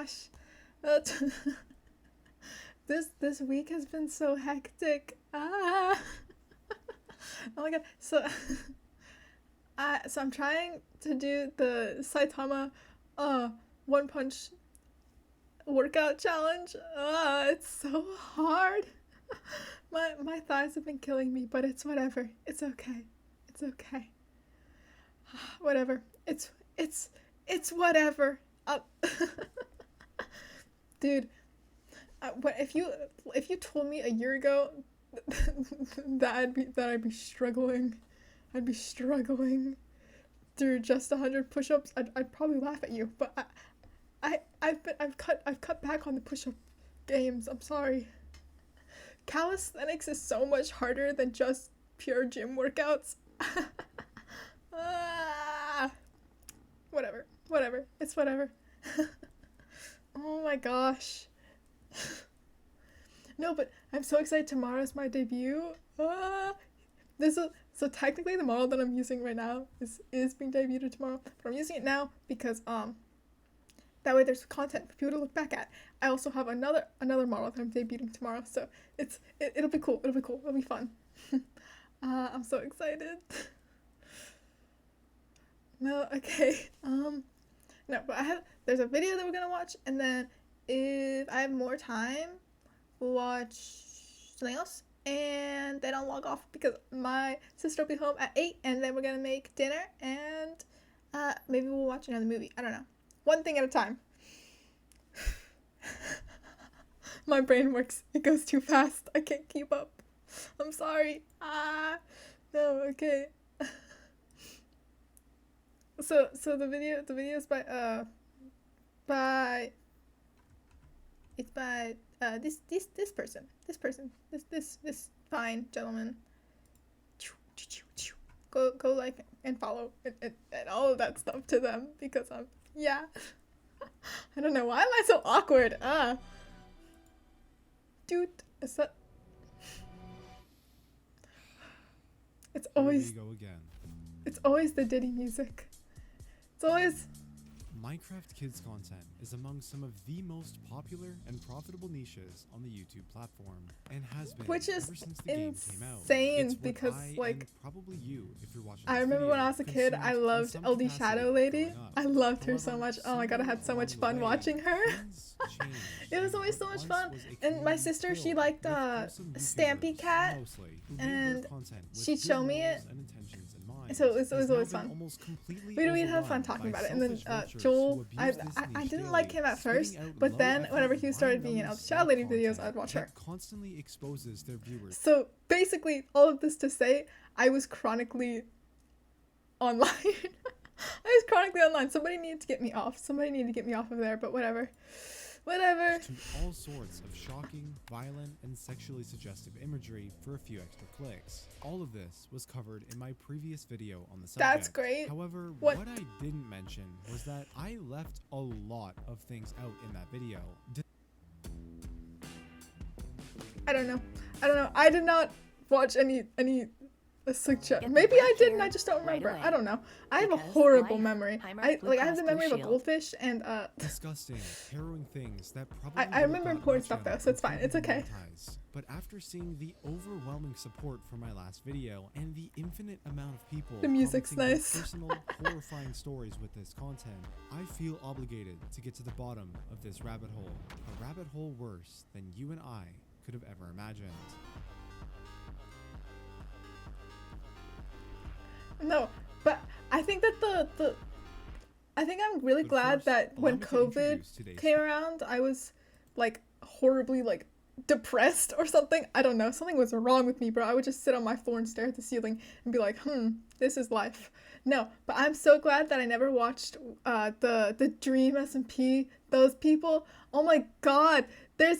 gosh. This week has been so hectic. Oh my god. So I'm trying to do the Saitama One Punch workout challenge. It's so hard. My thighs have been killing me, but it's whatever. It's okay. It's okay. Whatever. It's whatever. Dude, if you told me a year ago that I'd be struggling, through just 100 push-ups, I'd probably laugh at you. But I've cut back on the push-up games. I'm sorry. Calisthenics is so much harder than just pure gym workouts. Whatever. It's whatever. Oh my gosh. No, but I'm so excited. Tomorrow's my debut. So technically the model that I'm using right now is being debuted tomorrow, but I'm using it now because that way there's content for people to look back at. I also have another model that I'm debuting tomorrow, so it'll be cool. It'll be fun. I'm so excited. No, okay. No, but there's a video that we're gonna watch, and then if I have more time, we'll watch something else, and then I'll log off because my sister will be home at 8, and then we're gonna make dinner, and maybe we'll watch another movie. I don't know. One thing at a time. My brain works. It goes too fast. I can't keep up. I'm sorry. No, okay. So the video is by this person. This fine gentleman. Go like and follow and all of that stuff to them because yeah. I don't know, why am I so awkward? Dude, is that... It's always... Here we go again. It's always the Diddy music. It's always... Minecraft Kids content is among some of the most popular and profitable niches on the YouTube platform, and has been Which is ever since the game came out. insane It's what because, I, like, and probably you, if you're watching I this remember video, when I was a kid, I consumed in loved some LD capacity Shadow Lady. growing up. I loved her so However, much. Oh my god, I had so somewhere much along fun the way, watching her. things changed, It was and always so what much once fun. was a And my community sister, she filled liked with wholesome Stampy YouTubers, Cat, mostly, who made and their content with she'd good show me morals it. and intentions in mind, So it was has now always been fun. almost completely We'd have fun overrun talking by about it. And then selfish vultures Joel, who I abuse this niche didn't like daily, him at first, spitting out but low then effort, whenever he started being in LD mind-numbing Shadow Lady content videos, I'd watch her. that constantly exposes their viewers. So basically, all of this to say, I was chronically online. I was chronically online. Somebody needed to get me off. Somebody needed to get me off of there, but whatever. Whatever. To all sorts of shocking, violent, and sexually suggestive imagery for a few extra clicks. All of this was covered in my previous video on the subject. That's great. However, What I didn't mention was that I left a lot of things out in that video. I don't know. I did not watch any maybe I didn't. I just don't remember. Right away. I don't know. I have a Because horrible life, memory. Heimer, I Blue have the Cross memory Blue of a Shield. goldfish and Disgusting, harrowing things that probably I remember important stuff though, so it's fine. It's okay. But after seeing the overwhelming support for my last video and the infinite amount of people The music's commenting nice. their personal, horrifying stories with this content, I feel obligated to get to the bottom of this rabbit hole. A rabbit hole worse than you and I could have ever imagined. No, but I think that I think I'm really But glad first, that allow when me to COVID introduce today's came around, I was like horribly like depressed or something. I don't know. Something was wrong with me, bro. I would just sit on my floor and stare at the ceiling and be like, this is life. No, but I'm so glad that I never watched the Dream SMP, those people. Oh my god.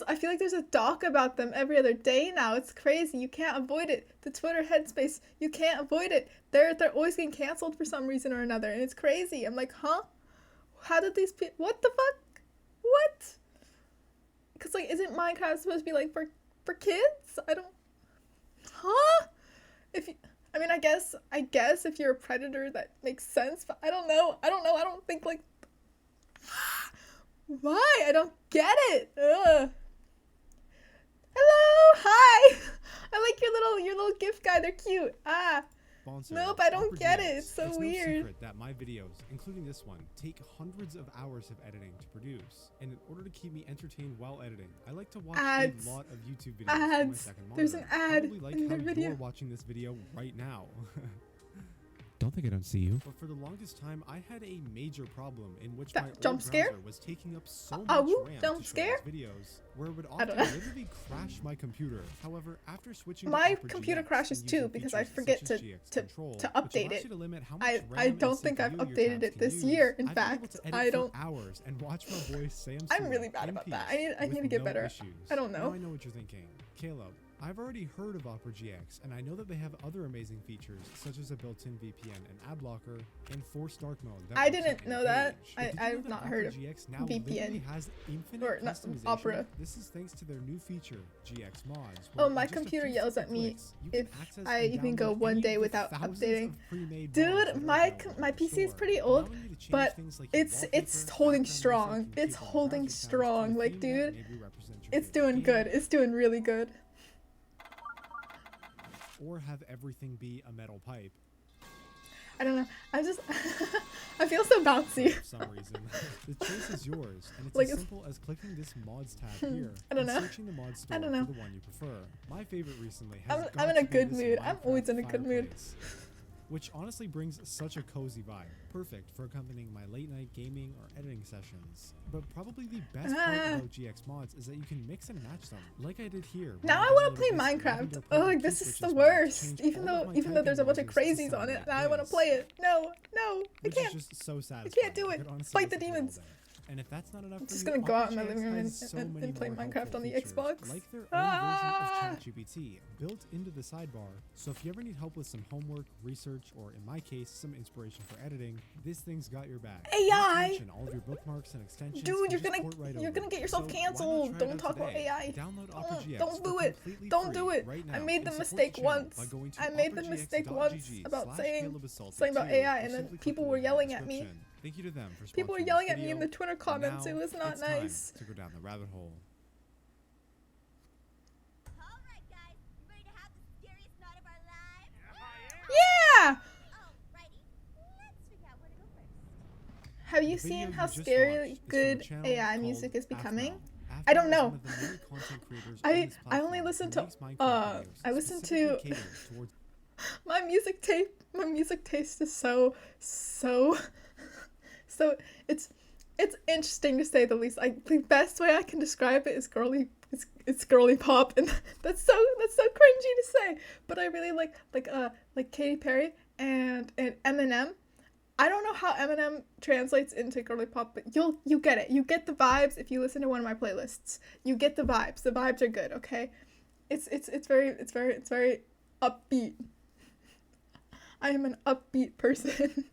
I feel like there's a doc about them every other day now. It's crazy. You can't avoid it. The Twitter headspace, you can't avoid it. They're always getting canceled for some reason or another, and it's crazy. I'm like, huh? How did these people? What the fuck? What? Because like, isn't Minecraft supposed to be like for kids? I don't. Huh? I guess if you're a predator, that makes sense. But I don't know. I don't think like. Why? I don't get it. Ugh. Hello, hi. I like your little gift guy. They're cute. Ah. Sponsor, Nope, I don't get it. ASHTAH083. It's so It's weird. no secret that my videos, including this one, take hundreds of hours of editing to produce. And in order to keep me entertained while editing, I like to watch Ads. a lot of YouTube videos on my Ads. second monitor. There's an ad Probably like in how the video. you're watching this video right now. Don't think I don't see you. But for the longest time, I had a major problem in which That my old jump scare? browser was taking up so much Oh, RAM jump to show scare? these videos, where it would I often don't know. literally crash my computer. However, after switching to My Opera computer GX crashes and too using because I features forget such as to GX to Control, to which update allows it. you to limit how much I RAM don't and think I've CPU your updated tabs it can this use. year. In I've been able fact, to edit I for don't. hours and watch my boy Sam I'm Sue really bad in about that. peace I need to with get no better. issues. I don't know. Now I know what you're thinking. Caleb, I've already heard of Opera GX, and I know that they have other amazing features, such as a built-in VPN and ad blocker, and forced dark mode. That I works didn't in know any that. page. But did you know I've that not Opera heard of GX now VPN. literally has infinite Or not customization? Opera. This is thanks to their new feature, GX Mods. Oh, where in my just a computer few yells simple at me clicks, you can if access I and even go download one any day of the without thousands updating. of pre-made mods that Dude, are my available in my the PC is store, pretty old, allowing you to change but things like your it's wallpaper, holding background music, strong. and It's keyboard holding graphic sounds to strong. a Like, theme that dude, maybe represents your it's favorite doing game, good. It's doing really good. or have everything be a metal pipe I don't know. I just I feel so bouncy. for some reason. The choice is yours, and it's Like, as it's- simple as clicking this mods tab here I don't and know. searching the mod store I don't know. for the one you prefer. My favorite recently has I'm got in a to be good this mood. I'm always in a Minecraft good mood. fireplace, which honestly brings such a cozy vibe. Perfect for accompanying my late night gaming or editing sessions. But probably the best part about GX mods is that you can mix and match them, like I did here. when Now I want to downloaded play this Minecraft. Lavender Oh, Purple this Key is Switches the mod to worst. change Even all though of my even though there's a bunch of typing noises to crazies on sound it, like and I want to this, play it. No, I which can't. is just so satisfying. can't do it. could honestly Fight the listen to it all demons. day. And if that's not enough I'm for just you, gonna go out in my Opera living room GX and, has so and many play more Minecraft helpful on the features, Xbox. like their own Ah! version of ChatGPT built into the sidebar. So if you ever need help with some homework, research, or in my case, some inspiration for editing, this thing's got your back. Not to AI! mention all of your bookmarks and extensions Dude, can you're just gonna port right you're over. gonna get yourself So why not canceled. try it Don't out talk about today? AI. Download Opera GX Don't for do it. completely Don't free do it. right I now made the and support mistake channel once. by going to I made the mistake once about saying operagx.gg/calebassaulted2 about AI, and or then simply people click the were link in the yelling at me. description. Thank you to them for People were sponsoring yelling this at me in video. the Twitter comments. Now It was not it's time nice. to go down the rabbit hole. Alright guys, you ready to have the scariest night of our lives? Yeah. Alrighty, let's figure out where to go first. Have you The video seen how just scary watched is from a good channel AI called music is becoming? ASHTAH083. I don't ASHTAH know. is one of the many content creators on I this I only platform listen who to makes Minecraft videos I listen specifically to catered towards my music taste is so so it's interesting to say the least. The best way I can describe it is it's girly pop, and that's so cringy to say. But I really like Katy Perry and Eminem. I don't know how Eminem translates into girly pop, but you get it. You get the vibes if you listen to one of my playlists. You get the vibes. The vibes are good, okay? It's very upbeat. I am an upbeat person.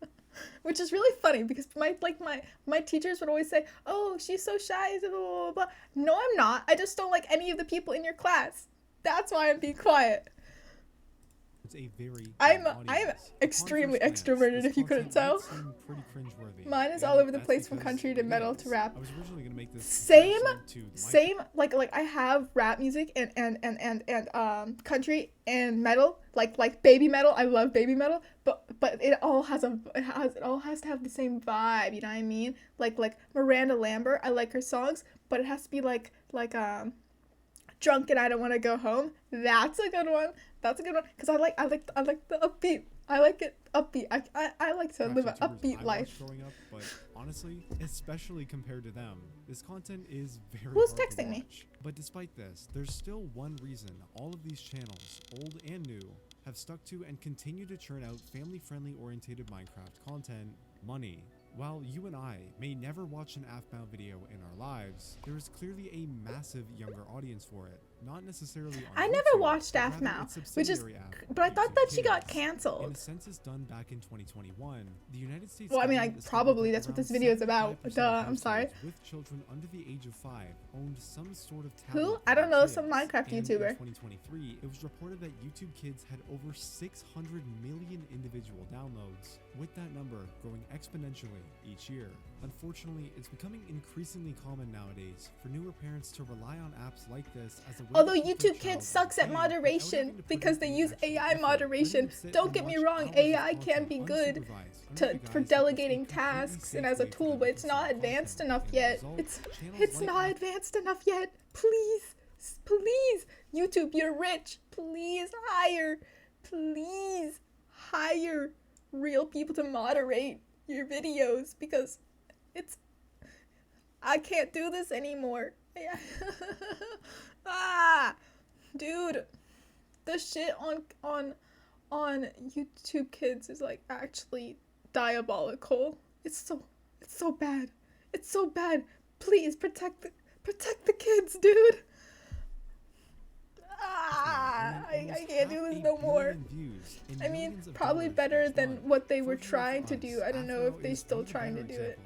Which is really funny because my teachers would always say, "Oh, she's so shy, blah, blah, blah, blah." No, I'm not. I just don't like any of the people in your class. That's why I'm being quiet. a very I'm young audience. extremely Upon first glance, extroverted, this if you couldn't content tell. might seem pretty cringeworthy, Mine is and all over the that's place from because country to it metal is. to rap. I was originally gonna make this Same, comparison to the Same, like I have rap music and country and metal, like baby metal. I love baby metal, but it all has to have the same vibe. You know what I mean? Like Miranda Lambert. I like her songs, but it has to be like Drunk and I Don't Want to Go Home. That's a good one. That's a good one because I like the upbeat. I like it upbeat. I like to live an YouTubers upbeat I life. watched growing up, but honestly, especially compared to them, this content is very Who's hard to texting me? watch. But despite this, there's still one reason all of these channels, old and new, have stuck to and continue to churn out family-friendly orientated Minecraft content: money. While you and I may never watch an AFMAO video in our lives, there is clearly a massive younger audience for it. Not necessarily on I never YouTube, watched but rather AFMAO, its which is, subsidiary app, but I thought YouTube that she got Kids. In canceled. a census done back in 2021, the United States. Well, I mean, government discovered probably that that's what around this video is about. 75% of Duh, I'm sorry. households with children under the age of 5 owned some sort of Who? tablet I don't for know, kids. some Minecraft And YouTuber. In 2023, it was reported that YouTube Kids had over 600 million individual downloads, with that number growing exponentially each year. Unfortunately, it's becoming increasingly common nowadays for newer parents to rely on apps like this as a way Although to keep their YouTube child Kids sucks at entertained without having moderation to put because in they any use actual AI effort, moderation. letting them sit Don't and get me watch wrong, hours of AI can content be good unsupervised to under the for guise that delegating it's a completely tasks safe and as a way for tool, them but to it's not consume advanced content. enough And yet. as a result, channels It's like not advanced enough yet. Please, please, YouTube, you're rich. Please hire real people to moderate your videos because I can't do this anymore. Ah, dude, the shit on YouTube Kids is like actually diabolical. It's so bad. It's so bad. Please protect the kids, dude. I can't do this no more. I mean, probably better than what they were trying to do. I don't know if they're still trying to do it.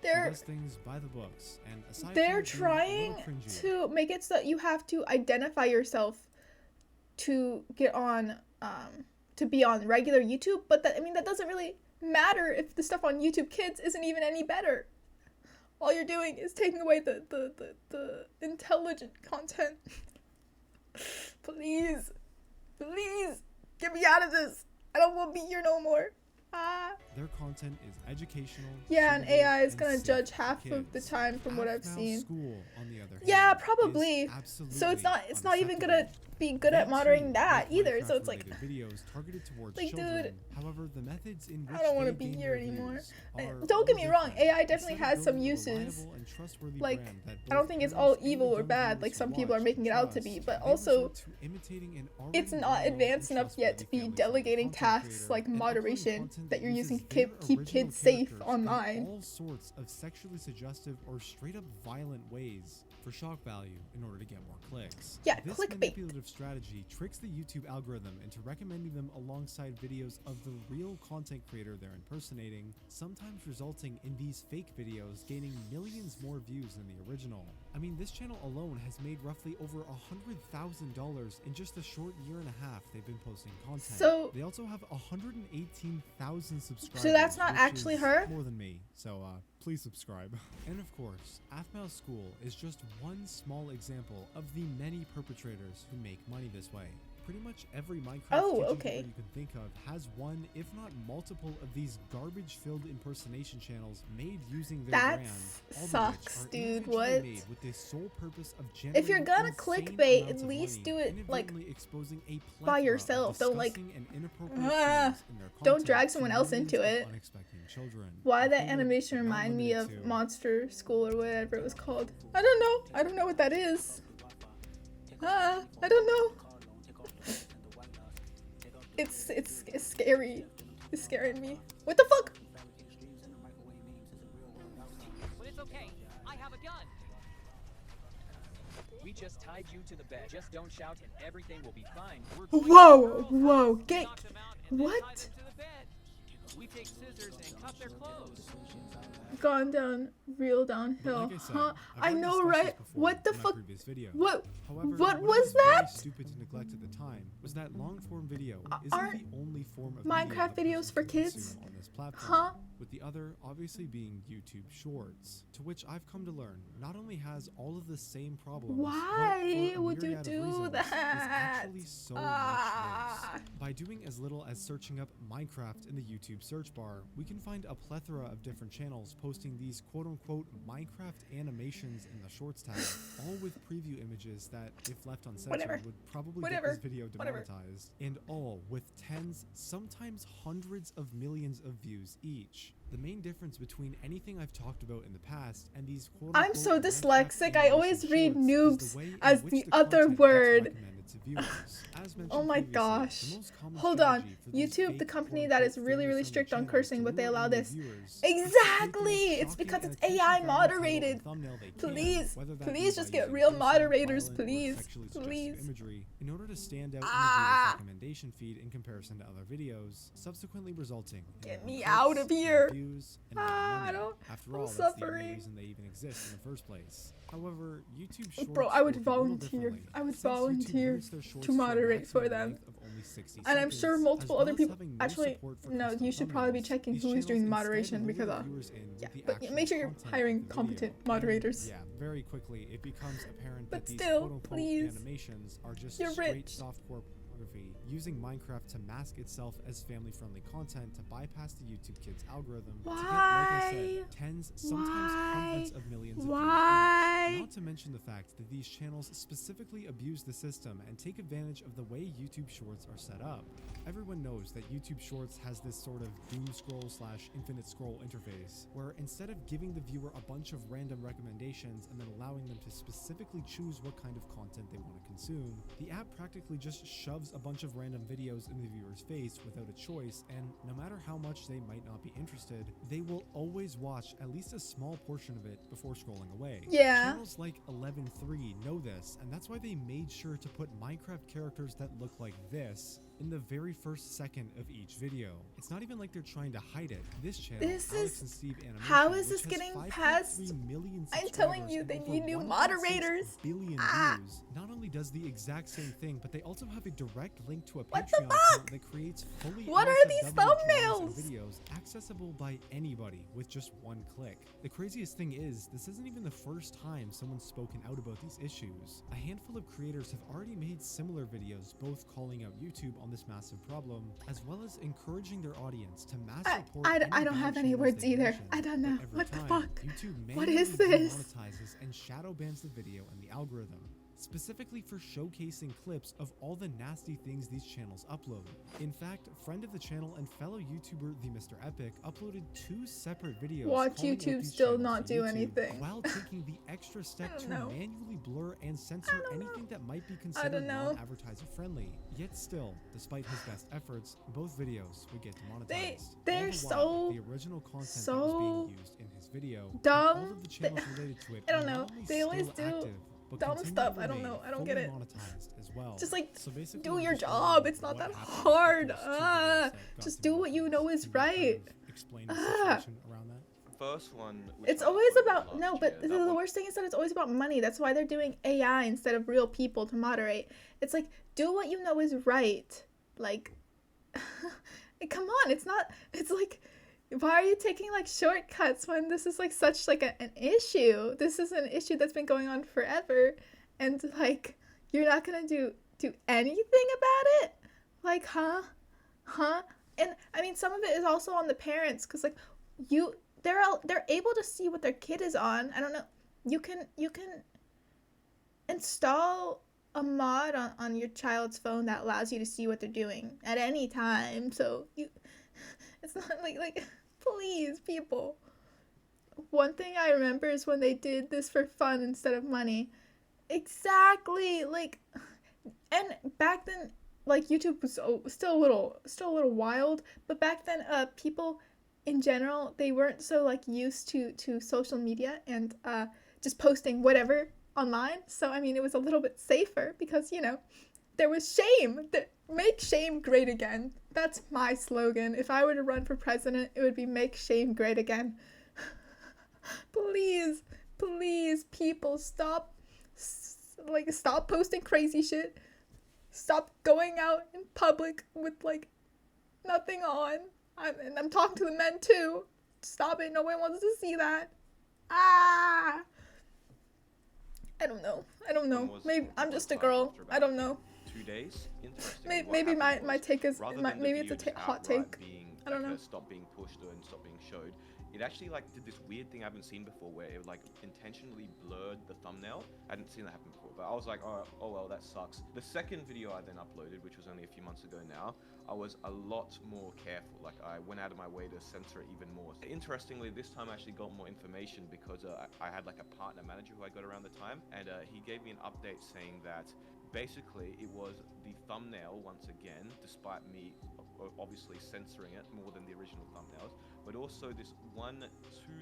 They're trying to make it so that you have to identify yourself to get on to be on regular YouTube, but that doesn't really matter if the stuff on YouTube Kids isn't even any better. All you're doing is taking away the intelligent content. Please get me out of this. I don't want to be here no more. Their content is educational. Yeah, and suitable, AI is and gonna safe judge for half of the kids. time from what I've ASHTAH083 seen. School, on the other hand, Yeah, is probably. So it's not even gonna be good at monitoring that either. So it's like, videos targeted towards like, children. dude, However, the methods in which I don't want to they be gain here their anymore. views are Don't get me all wrong, different. AI definitely Instead of has some building a uses. reliable and trustworthy Like, brand that I don't both think it's parents all and evil or young bad viewers like some watch people are and making it out to trust, be, but they also resort to imitating an already it's not well-known advanced and enough yet to be trustworthy delegating content tasks creator like and uploading moderation content that you're uses using to their keep original kids safe characters in online. all sorts of sexually suggestive or straight up violent ways for shock value in order to get more clicks. Yeah, This clickbait. manipulative strategy tricks the YouTube algorithm into recommending them alongside videos of the real content creator they're impersonating, sometimes resulting in these fake videos gaining millions more views than the original. I mean, this channel alone has made roughly over $100,000 in just a short year and a half they've been posting content. So They also have 118,000 subscribers. So that's not which actually is her? more than me. So please subscribe. And of course, ASHTAH083 School is just one small example of the many perpetrators who make money this way. Pretty much every Minecraft kitchen okay. you can think of has one, if not multiple, of these garbage-filled impersonation channels made using their That brand. All of sucks, which are dude. individually What? made with the sole purpose of If you're generating gonna insane clickbait, amounts at of least money do it, and like, inadvertently exposing a by plethora of yourself. Don't, like, disgusting and inappropriate things in their don't content drag to someone else millions into of it. unexpecting children, Why that including, animation but not remind me limited of to, Monster School or whatever it was called? I don't know. I don't know what that is. I don't know. It's scary. It's scaring me. What the fuck? But it's okay. I have a gun. We just tied you to the bed. Just don't shout and everything will be fine. We're going to Whoa, the girls' whoa, house. gang. Knock them out and then tie What? them to the bed. We take scissors and cut their clothes. Gone down real downhill, But like I said, huh? I've I already know, discussed right? this before What the in my fuck? previous video. What? However, What I was very that? stupid to neglect at the time was that long-form video isn't Aren't the only form of Minecraft media videos a person for can kids? consume on this platform, Huh? with the other obviously being YouTube Shorts, to which I've come to learn not only has all of the same problems, but Why for a would you myriad of do reasons, that? is actually so much Ah. worse. By doing as little as searching up Minecraft in the YouTube search bar, we can find a plethora of different channels posting these quote-unquote Minecraft animations in the Shorts tab, all with preview images that, if left uncensored, Whatever. would probably Whatever. get this video Whatever. demonetized, and all with tens, sometimes hundreds of millions of views each. The main difference between anything I've talked about in the past and these quote-unquote I'm so Minecraft dyslexic. I always animation read shorts is noobs the way in as which the the other content gets word. recommended to viewers. As mentioned Oh my previously, gosh. the most common Hold on. strategy for these YouTube, the fake, company that is quote-unquote, really, really family-friendly strict on channels cursing, to but they lure allow in new this. viewers is to take the most Exactly! It's shocking because and it's AI attention-grabbing title and moderated. thumbnail they can, Please, whether that please be just by get using real gruesome, moderators, violent, or please. sexually suggestive Please. imagery in order to stand out in the Ah. viewer's recommendation feed in comparison to other videos, subsequently resulting in Get more me clicks, out of more here. views, and more I money. don't- After I'm all, that's the only suffering. reason they even exist in the first place. However, YouTube Shorts Bro, I would work a little volunteer. differently. I would Since YouTube volunteer limits their shorts to a moderate for maximum them. length of only only 60 And I'm seconds, sure as multiple well other as people having no actually support for no, custom you should probably be thumbnails. checking These who is channels doing the instead moderation lure because the viewers in yeah, with the but actual make sure you're content of hiring the video. competent And, moderators. yeah, very quickly it becomes apparent But that these still, quote-unquote please, animations are just you're straight rich. softcore pornography using Minecraft to mask itself as family-friendly content to bypass the YouTube Kids algorithm to get, like I said, Why? tens, sometimes hundreds of millions of views Why? each. Not to mention the fact that these channels specifically abuse the system and take advantage of the way YouTube Shorts are set up. Everyone knows that YouTube Shorts has this sort of doom scroll / infinite scroll interface, where instead of giving the viewer a bunch of random recommendations and then allowing them to specifically choose what kind of content they want to consume, the app practically just shoves a bunch of random videos in the viewer's face without a choice, and no matter how much they might not be interested, they will always watch at least a small portion of it before scrolling away. Yeah. Channels like 11.3 know this, and that's why they made sure to put Minecraft characters that look like this in the very first second of each video. It's not even like they're trying to hide it. This channel, This Alex is- and Steve Animation, how is which this has getting 5.3 past? million I'm telling subscribers you, and they over need new 1.6 moderators. billion Ah. views, not only does the exact same thing, but they also have a direct link to a What the Patreon fuck? account that creates fully What are these NSFW drawings thumbnails? and videos accessible by anybody with just one click. The craziest thing is, this isn't even the first time someone's spoken out about these issues. A handful of creators have already made similar videos, both calling out YouTube on this massive problem, as well as encouraging their audience to mass report I any don't bad have any channels words they either. mention. I don't But know. every What the time, fuck? YouTube What manually is this? demonetizes and shadow bans the video in the algorithm, specifically for showcasing clips of all the nasty things these channels upload. In fact, friend of the channel and fellow YouTuber the Mr. Epic uploaded 2 separate videos. Watch calling out YouTube these still channels not to do YouTube anything. while taking the extra step don't to know. manually blur and censor anything that might be considered know. non-advertiser friendly. Yet still, despite his best efforts, both videos would get demonetized. they're All the so- while, the original content that was being used in his video, and dumb. all of the channels related to it I don't are know. not only They always still do active, but dumb continue stuff. to I don't remain know. I don't get fully it. monetized as well. Just like So basically, do I'm your just job. wondering It's not what that happened hard. with those 2 videos that got Just do what you know demonetized. is Can you kind right. of explain the Ah. situation around that? First one. which It's I always uploaded about last no, but year, the that one- worst thing is that it's always about money. That's why they're doing AI instead of real people to moderate. It's like do what you know is right. Like, come on, it's not. It's like, why are you taking like shortcuts when this is like such like an issue? This is an issue that's been going on forever, and like you're not gonna do anything about it. Like, huh? And I mean, some of it is also on the parents, cause like they're able to see what their kid is on. I don't know. You can install a mod on your child's phone that allows you to see what they're doing at any time. So it's not like please people. One thing I remember is when they did this for fun instead of money. Exactly. Like, and back then, like YouTube was still a little wild, but back then people in general, they weren't so like used to social media and just posting whatever online. So I mean, it was a little bit safer because there was shame. Make shame great again. That's my slogan. If I were to run for president, it would be make shame great again. Please people, stop posting crazy shit. Stop going out in public with like nothing on. I'm talking to the men too. Stop it. No one wants to see that. I don't know. Maybe I'm just a girl. I don't know. 2 days. Interesting. Maybe my take is maybe it's a hot take. I don't know. Stop being pushed and stop being showed. It actually like did this weird thing I haven't seen before, where it like intentionally blurred the thumbnail. I hadn't seen that happen before, but I was like, oh well, that sucks. The second video I then uploaded, which was only a few months ago now, I was a lot more careful. Like I went out of my way to censor it even more. Interestingly, this time I actually got more information because I had like a partner manager who I got around the time, and he gave me an update saying that basically it was the thumbnail once again, despite me obviously censoring it more than the original thumbnails, but also this 1-2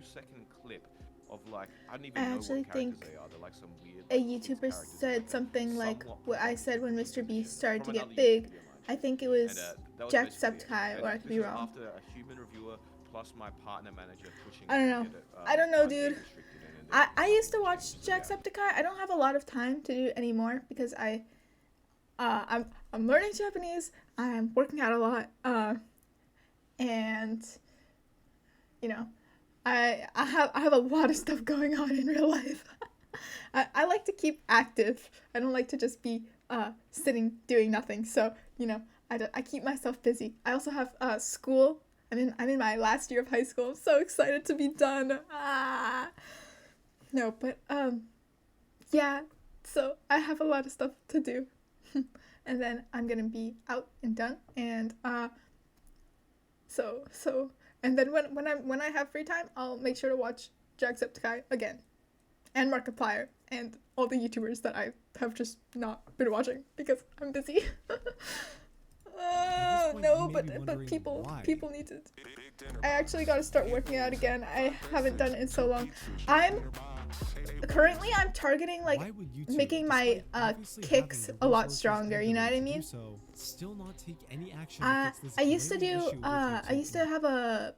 second clip of like I don't even know what actually characters think they are. They're like some weird A like, kids YouTuber characters said that something like somewhat what I said when Mr. from Beast started to another get YouTube big. video, mind I you. think it was That was basically it. Jacksepticeye, And or I could be this was wrong. after a human reviewer plus my partner manager pushing. I don't to know. get it, I don't know, unage dude. restricted and I used to everything. watch So, yeah. Jacksepticeye. I don't have a lot of time to do it anymore because I I'm learning Japanese. I'm working out a lot. And you know, I have a lot of stuff going on in real life. I like to keep active. I don't like to just be sitting doing nothing. So I keep myself busy. I also have school. I'm in my last year of high school. I'm so excited to be done. No, but yeah. So I have a lot of stuff to do, and then I'm gonna be out and done. And and then when I have free time, I'll make sure to watch Jacksepticeye again, and Markiplier, and all the YouTubers that I have just not been watching because I'm busy. No, but people need to. I actually got to start working out again. I haven't done it in so long. I'm targeting like making my kicks a lot stronger. You know what I mean? I used to have a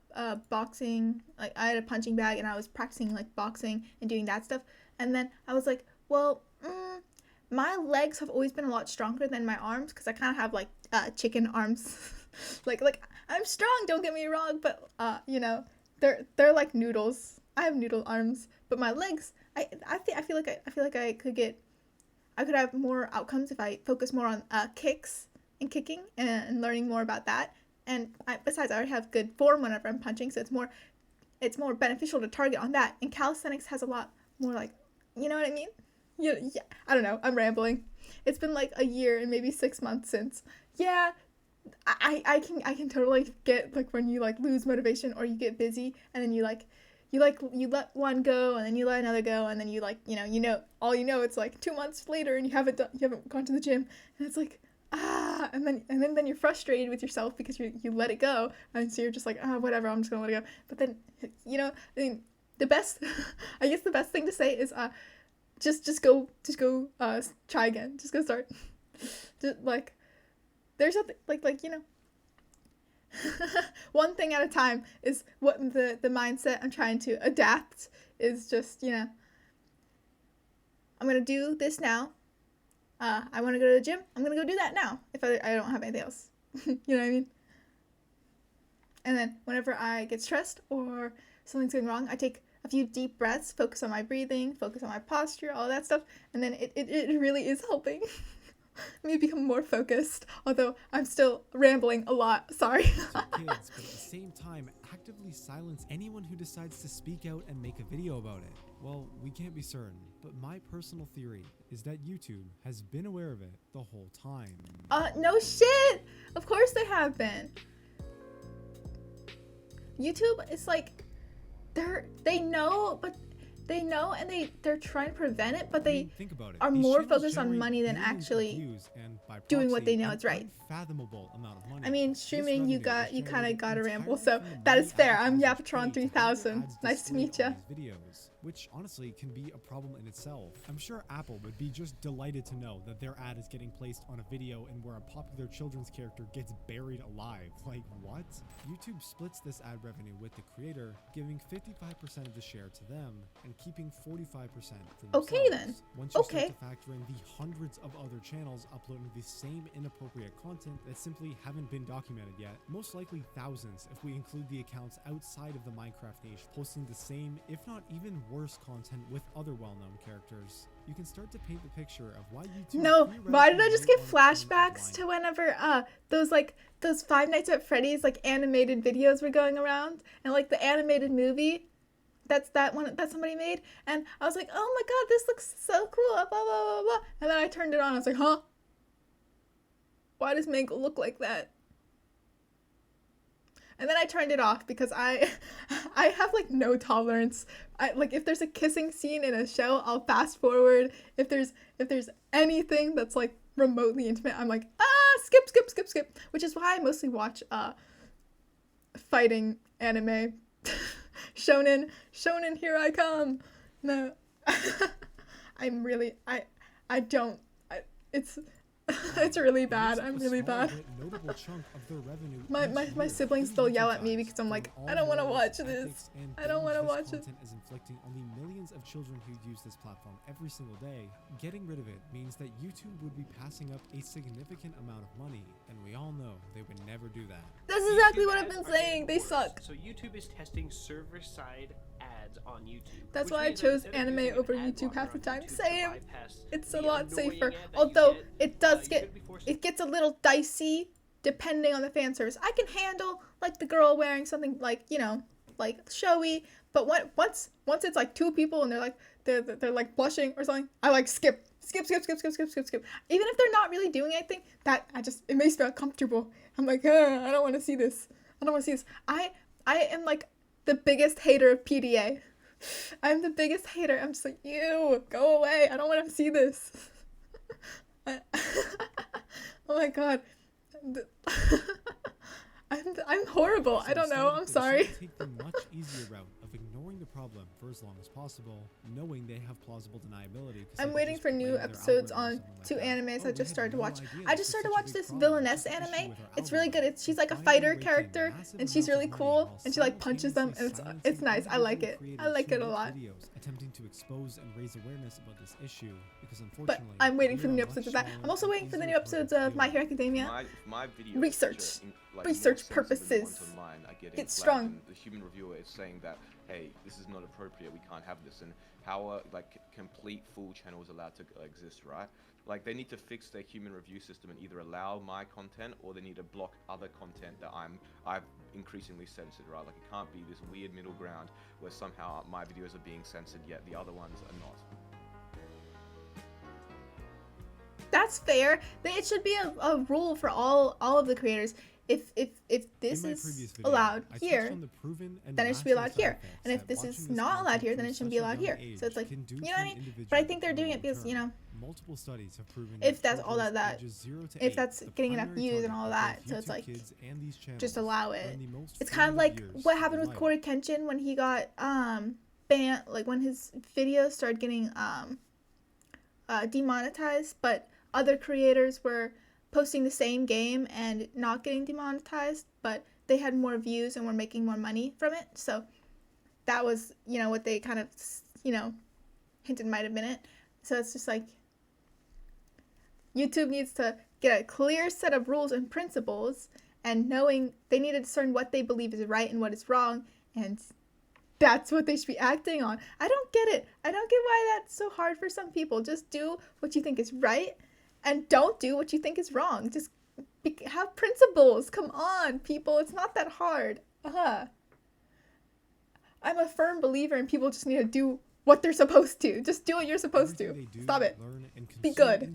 boxing, like I had a punching bag and I was practicing like boxing and doing that stuff. And then I was like, well, my legs have always been a lot stronger than my arms because I kind of have like chicken arms. like I'm strong, don't get me wrong, but they're like noodles. I have noodle arms, but my legs, I feel like I could have more outcomes if I focus more on kicks and kicking and learning more about that. And besides, I already have good form whenever I'm punching, so it's more beneficial to target on that. And calisthenics has a lot more like, you know what I mean? Yeah, I don't know. I'm rambling. It's been like a year and maybe 6 months since. Yeah, I can totally get like when you like lose motivation or you get busy and then you let one go and then you let another go and then you it's like 2 months later and you haven't gone to the gym and it's like and then you're frustrated with yourself because you let it go and so you're just like whatever, I'm just gonna let it go. But then I mean the best I guess the best thing to say is just go try again, just go start. Just like there's something like one thing at a time is what the mindset I'm trying to adapt is just I'm gonna do this now. I want to go to the gym, I'm gonna go do that now if I don't have anything else. You know what I mean? And then whenever I get stressed or something's going wrong, I take a few deep breaths, focus on my breathing, focus on my posture, all that stuff, and then it really is helping me become more focused, although I'm still rambling a lot, sorry. Kids, but at the same time, actively silence anyone who decides to speak out and make a video about it. Well, we can't be certain, but my personal theory is that YouTube has been aware of it the whole time. No shit! Of course they have been. YouTube is like, they know and they're trying to prevent it, but they think about it. are These more channels focused on generate money than billions of actually views and by doing what proxy, they know an is right. unfathomable amount of money. I mean, This streaming, you revenue is kind of generated got to ramble, entirely so from the that money is fair. I'm advertisers pay Yapatron to have 3000. their ads Nice to displayed meet ya. on these videos, which honestly can be a problem in itself. I'm sure Apple would be just delighted to know that their ad is getting placed on a video and where a popular children's character gets buried alive. Like, what? YouTube splits this ad revenue with the creator, giving 55% of the share to them and keeping 45% for themselves. Okay then. Once you Okay. start to factor in the hundreds of other channels uploading the same inappropriate content that simply haven't been documented yet, most likely thousands if we include the accounts outside of the Minecraft niche posting the same, if not even worse content with other well-known characters, you can start to paint the picture of why YouTube. No, why did I just get theoretically might want to flashbacks to whenever those Five Nights at Freddy's like animated videos were going around and like the animated movie that one that somebody made, and I was like, oh my god, this looks so cool, blah blah blah blah, and then I turned it on, I was like, huh? Why does Mangle look like that? And then I turned it off because I have like no tolerance. Like if there's a kissing scene in a show, I'll fast forward. If there's anything that's like remotely intimate, I'm like, skip. Which is why I mostly watch fighting anime. Shonen, here I come. No. It's It's really It bad. makes up I'm a really small bad. yet notable chunk of their revenue My each siblings year. still Through yell YouTube at me ads, because I'm like, for all I don't want to morals, watch this. ethics, and I don't want to damage watch this it. content is inflicting on the millions of children who use this platform every single day. Getting rid of it means that YouTube would be passing up a significant amount of money, and we all know they would never do that. That's exactly YouTube what I've ads been are getting saying. They worse. suck. So YouTube is testing server-side ads on YouTube. That's which why I means that chose instead of anime using an over ad YouTube half blocker the on time. YouTube to Same. bypass It's a the lot annoying safer. ad that you Although get, it does you're get, gonna be forced it gets a little dicey depending on the fan service. I can handle like the girl wearing something like, you know, like showy, but once it's like two people and they're like blushing or something, I like skip. Even if they're not really doing anything, it makes me uncomfortable. I'm like, I don't want to see this. I am like the biggest hater of PDA. I'm the biggest hater. I'm just like, ew, go away. I don't want to see this. Oh my god. I'm horrible. I don't know. I'm sorry. Take the much easier route of ignoring the problem for as long as possible, knowing they have plausible deniability. I'm waiting for new episodes on two animes I just started to watch. I just started to watch this villainess anime. It's really good. She's like a fighter character, and she's really cool, and she like punches them, and it's nice. I like it. I like it a lot. Attempting to expose and raise awareness about this issue, because But unfortunately, I'm waiting we for the are new a episodes of much that. smaller I'm also and waiting for the new easier episodes target of My deal Hero Academia. My videos Research. like, Research more sensitive than the ones purposes. online are getting It's flagged, strong. and the human reviewer is saying that, hey, this is not appropriate, we can't have this, and how are like complete full channels allowed to exist, right? Like, they need to fix their human review system and either allow my content or they need to block other content that I've increasingly censored, right? Like, it can't be this weird middle ground where somehow my videos are being censored yet the other ones are not. That's fair. It should be a rule for all of the creators. If this is allowed here, then it should be allowed here. And if this is not allowed here, then it shouldn't be allowed here. So it's like, you know what I mean? But I think they're doing it because, you know, multiple studies have proven if that's all that if that's getting enough views and all that, so it's like, just allow it. It's kind of like what happened with Corey Kenshin when he got banned, like when his videos started getting demonetized, but other creators were posting the same game and not getting demonetized, but they had more views and were making more money from it. So that was, you know, what they kind of, you know, hinted might have been it. So it's just like, YouTube needs to get a clear set of rules and principles, and knowing they need to discern what they believe is right and what is wrong, and that's what they should be acting on. I don't get it. I don't get why that's so hard for some people. Just do what you think is right, and don't do what you think is wrong. Just have principles. Come on, people. It's not that hard. I'm a firm believer in people just need to do what they're supposed to. Just do what you're supposed to. Stop it. Be good.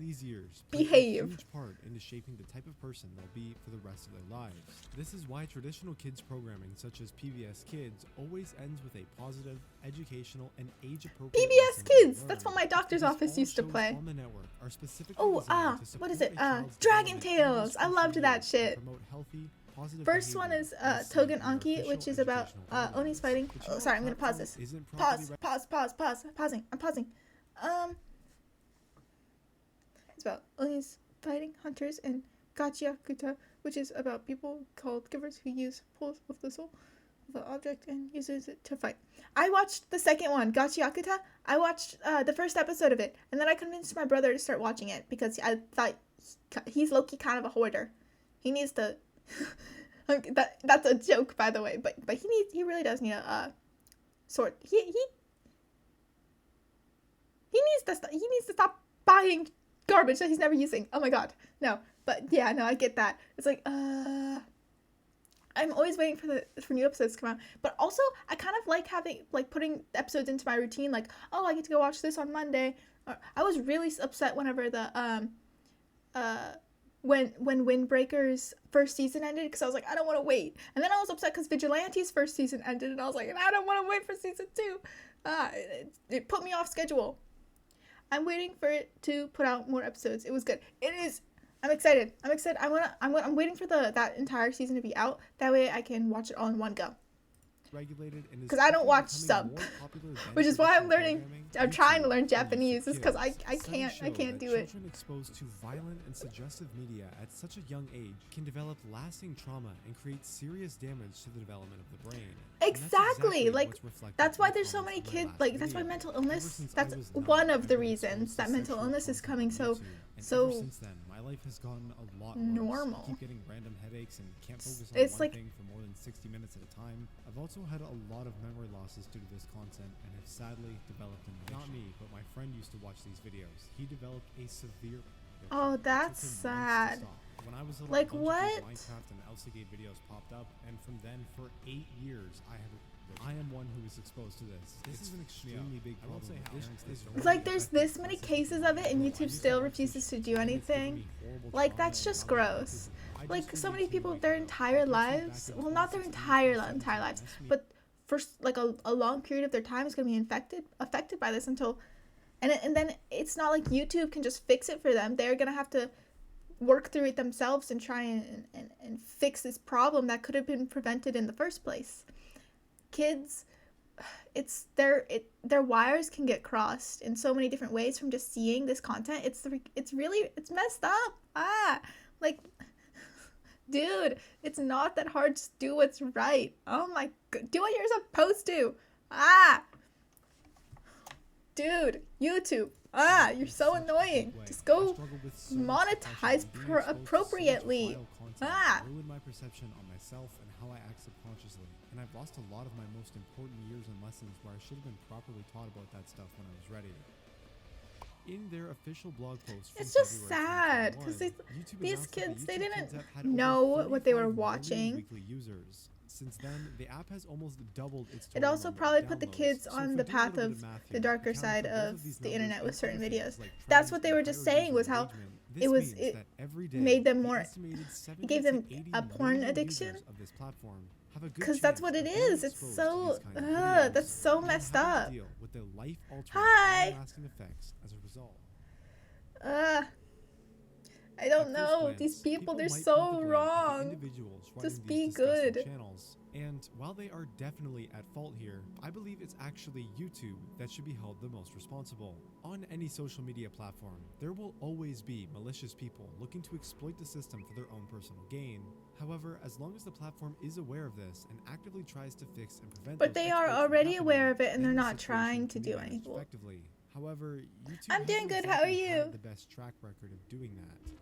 Behave. Huge part into shaping the type of person they'll be for the rest of their lives. This is why traditional kids programming such as PBS Kids always ends with a positive, educational, and age-appropriate PBS lesson Kids. learned. That's what my doctor's Because office all used to shows play. on the network are specifically Oh, designed to what is support it? a child's Dragon development in Tales. these I loved crucial that years shit. to promote healthy, positive First one behavior is and safe Togen and Anki, official which is about educational Oni's guidelines. fighting. The Oh, channel sorry, I'm gonna pause platform this. isn't properly Pause. I'm pausing. It's about Oni's fighting hunters and Gachiakuta, which is about people called givers who use pulls of the soul of an object and uses it to fight. I watched the second one, Gachiakuta. I watched the first episode of it, and then I convinced my brother to start watching it because I thought he's low-key kind of a hoarder. He needs to. That's a joke, by the way, but he really does need a sword. He needs to stop buying garbage that he's never using. Oh my god. No. But yeah, no, I get that. It's like, I'm always waiting for new episodes to come out. But also, I kind of like putting episodes into my routine. Like, oh, I get to go watch this on Monday. I was really upset whenever when Windbreaker's first season ended, because I was like, I don't want to wait. And then I was upset because Vigilante's first season ended, and I was like, I don't want to wait for season 2. It put me off schedule. I'm waiting for it to put out more episodes. It was good. It is. I'm excited. I'm waiting for that entire season to be out. That way I can watch it all in one go. regulated and is 'Cause I don't quickly watch becoming sub, more popular than which is why I'm traditional learning. programming. I'm trying to YouTube learn is for Japanese, is 'cause I kids. can't Studies show do that it. Children exposed to violent and suggestive media at such a young age can develop lasting trauma and create serious damage to the development of the brain. And that's Exactly, like, what's reflected that's in why the there's so comments many of my kids, last like, that's why video. mental Ever illness, since I that's was 9, one of I've the been reasons exposed to that mental sexual illness is content coming on so, YouTube, and so ever since then, my life has gotten a lot worse. normal. I keep getting random headaches and can't focus on It's one like- thing for more than 60 minutes at a time. I've also had a lot of memory losses due to this content and have sadly developed an addiction. Not me, but my friend used to watch these videos. He developed a severe addiction. Oh, It took that's him months to sad. stop. When I was little, Like, a bunch of what? these Minecraft and Elsagate videos popped up, and from then for 8 years, I am one who was exposed to this. This is an extremely big problem. It's like there's this many cases of it and YouTube still refuses to do anything. Like, that's just gross. Like, so many people, their entire lives, well, not their entire lives, but for like a long period of their time is going to be affected by this until, and then it's not like YouTube can just fix it for them. They're going to have to work through it themselves and try and fix this problem that could have been prevented in the first place. Kids, it's their wires can get crossed in so many different ways from just seeing this content. It's really messed up. Like, dude, it's not that hard. Just do what's right. Oh my god, do what you're supposed to. Dude, YouTube. You're so annoying. Just go monetize appropriately. Ruined my perception on myself and how I act subconsciously, and I've lost a lot of my most important years and lessons where I should have been properly taught about that stuff when I was ready. In their official blog post from It's just February sad 2021, because YouTube these announced that kids, the they YouTube didn't Kids app had over know what they were 35 million watching. weekly users. Since then, the app has almost doubled its It total also number probably of put the downloads. kids So on if the we do a path little bit of math the here, darker accounting side for both of these the numbers internet with and certain other videos. things like That's trends what they and were just higher saying, user was how engagement, it this was means it that every day, made them the more, estimated it 70 gave to them 80 a porn million addiction. users of this platform have a good Because that's chance what it of being is. It's exposed to so, these kind of videos that's so and messed having to up. deal with the life-altering, Hi. long-lasting effects as a result. I don't At first know. glance, These people, they're might point so the blame at the wrong. individuals running Just these be disgusting good. channels. And while they are definitely at fault here, I believe it's actually YouTube that should be held the most responsible. On any social media platform, there will always be malicious people looking to exploit the system for their own personal gain. However, as long as the platform is aware of this and actively tries to fix and prevent But those they are exploits from already happening, aware of it and then they're the not situation trying can to be do managed anything. effectively. However, YouTube I'm doing hasn't good, how are exactly had you? the best track record of doing that.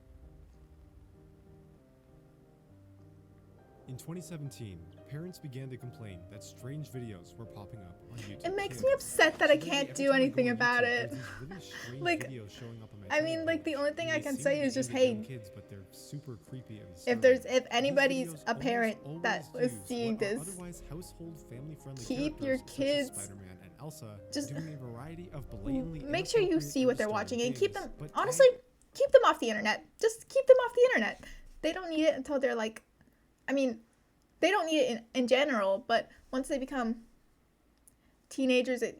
In 2017, parents began to complain that strange videos were popping up on YouTube. It makes Kids. me upset that I Suddenly, can't every do time I go anything on about YouTube, it. there's these really strange Like, videos showing up on my I mean, like, the page. only thing I They can seem say to is be just, aimed at young hey, kids, but they're super creepy and if disturbing. anybody's These videos a parent almost that always was use seeing what are this, otherwise household family-friendly keep your characters such as kids Spider-Man and Elsa just doing a variety of blatantly make sure you inappropriate see or what they're disturbing watching and keep things, them, but honestly, keep them off the internet. Just keep them off the internet. They don't need it until they're like, I mean, they don't need it in general, but once they become teenagers, it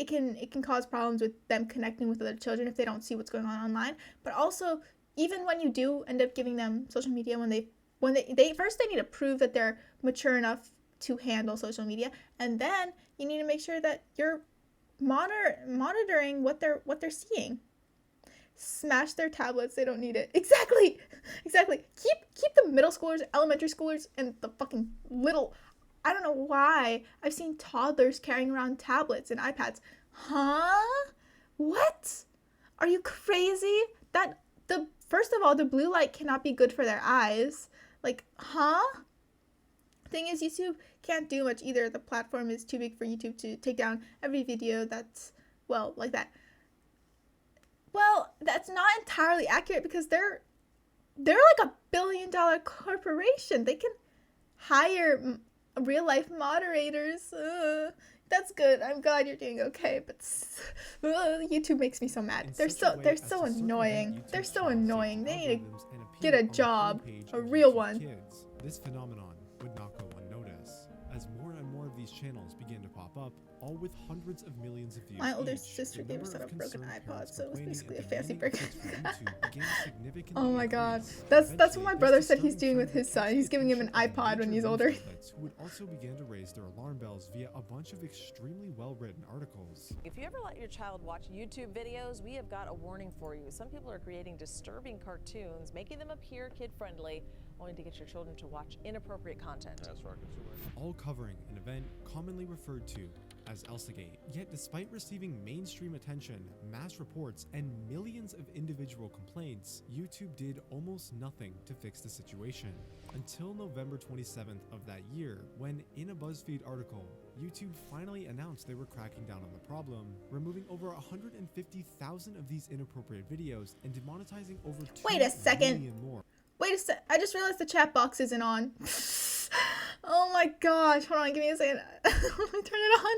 can cause problems with them connecting with other children if they don't see what's going on online. But also, even when you do end up giving them social media, when they first, they need to prove that they're mature enough to handle social media, and then you need to make sure that you're monitoring what they're seeing. Smash their tablets. They don't need it. Exactly. Keep the middle schoolers, elementary schoolers, and the fucking little. I don't know why I've seen toddlers carrying around tablets and iPads. Huh? What? Are you crazy? First of all, the blue light cannot be good for their eyes. Like, huh? Thing is, YouTube can't do much either. The platform is too big for YouTube to take down every video that's, well, like that. Well, that's not entirely accurate because they're like $1 billion corporation. They can hire real life moderators. That's good. I'm glad you're doing okay, but YouTube makes me so mad. They're so annoying. They're so annoying. They need to get a job, a real one. Kids. This phenomenon would not go unnoticed. As more and more of these channels begin to pop up, all with hundreds of millions of views. My older each. sister The gave her number son a of broken concerned iPod, parents so it was complaining basically a and fancy demanding break. updates from YouTube began to significantly Oh my god. increase. That's what my Eventually, brother this said he's disturbing doing with trend his son. catch the He's giving him an attention of iPod when major he's news older. outlets, who would also begin to raise their alarm bells via a bunch of extremely well-written articles. If you ever let your child watch YouTube videos, we have got a warning for you. Some people are creating disturbing cartoons, making them appear kid-friendly, only to get your children to watch inappropriate content. That's for our consumers. All covering an event commonly referred to as ASHTAH083. Yet despite receiving mainstream attention, mass reports, and millions of individual complaints, YouTube did almost nothing to fix the situation. Until November 27th of that year, when in a BuzzFeed article, YouTube finally announced they were cracking down on the problem, removing over 150,000 of these inappropriate videos and demonetizing over 2 Wait a second. million more. Wait a sec. I just realized the chat box isn't on. Oh my gosh. Hold on. Give me a second. Let me turn it on.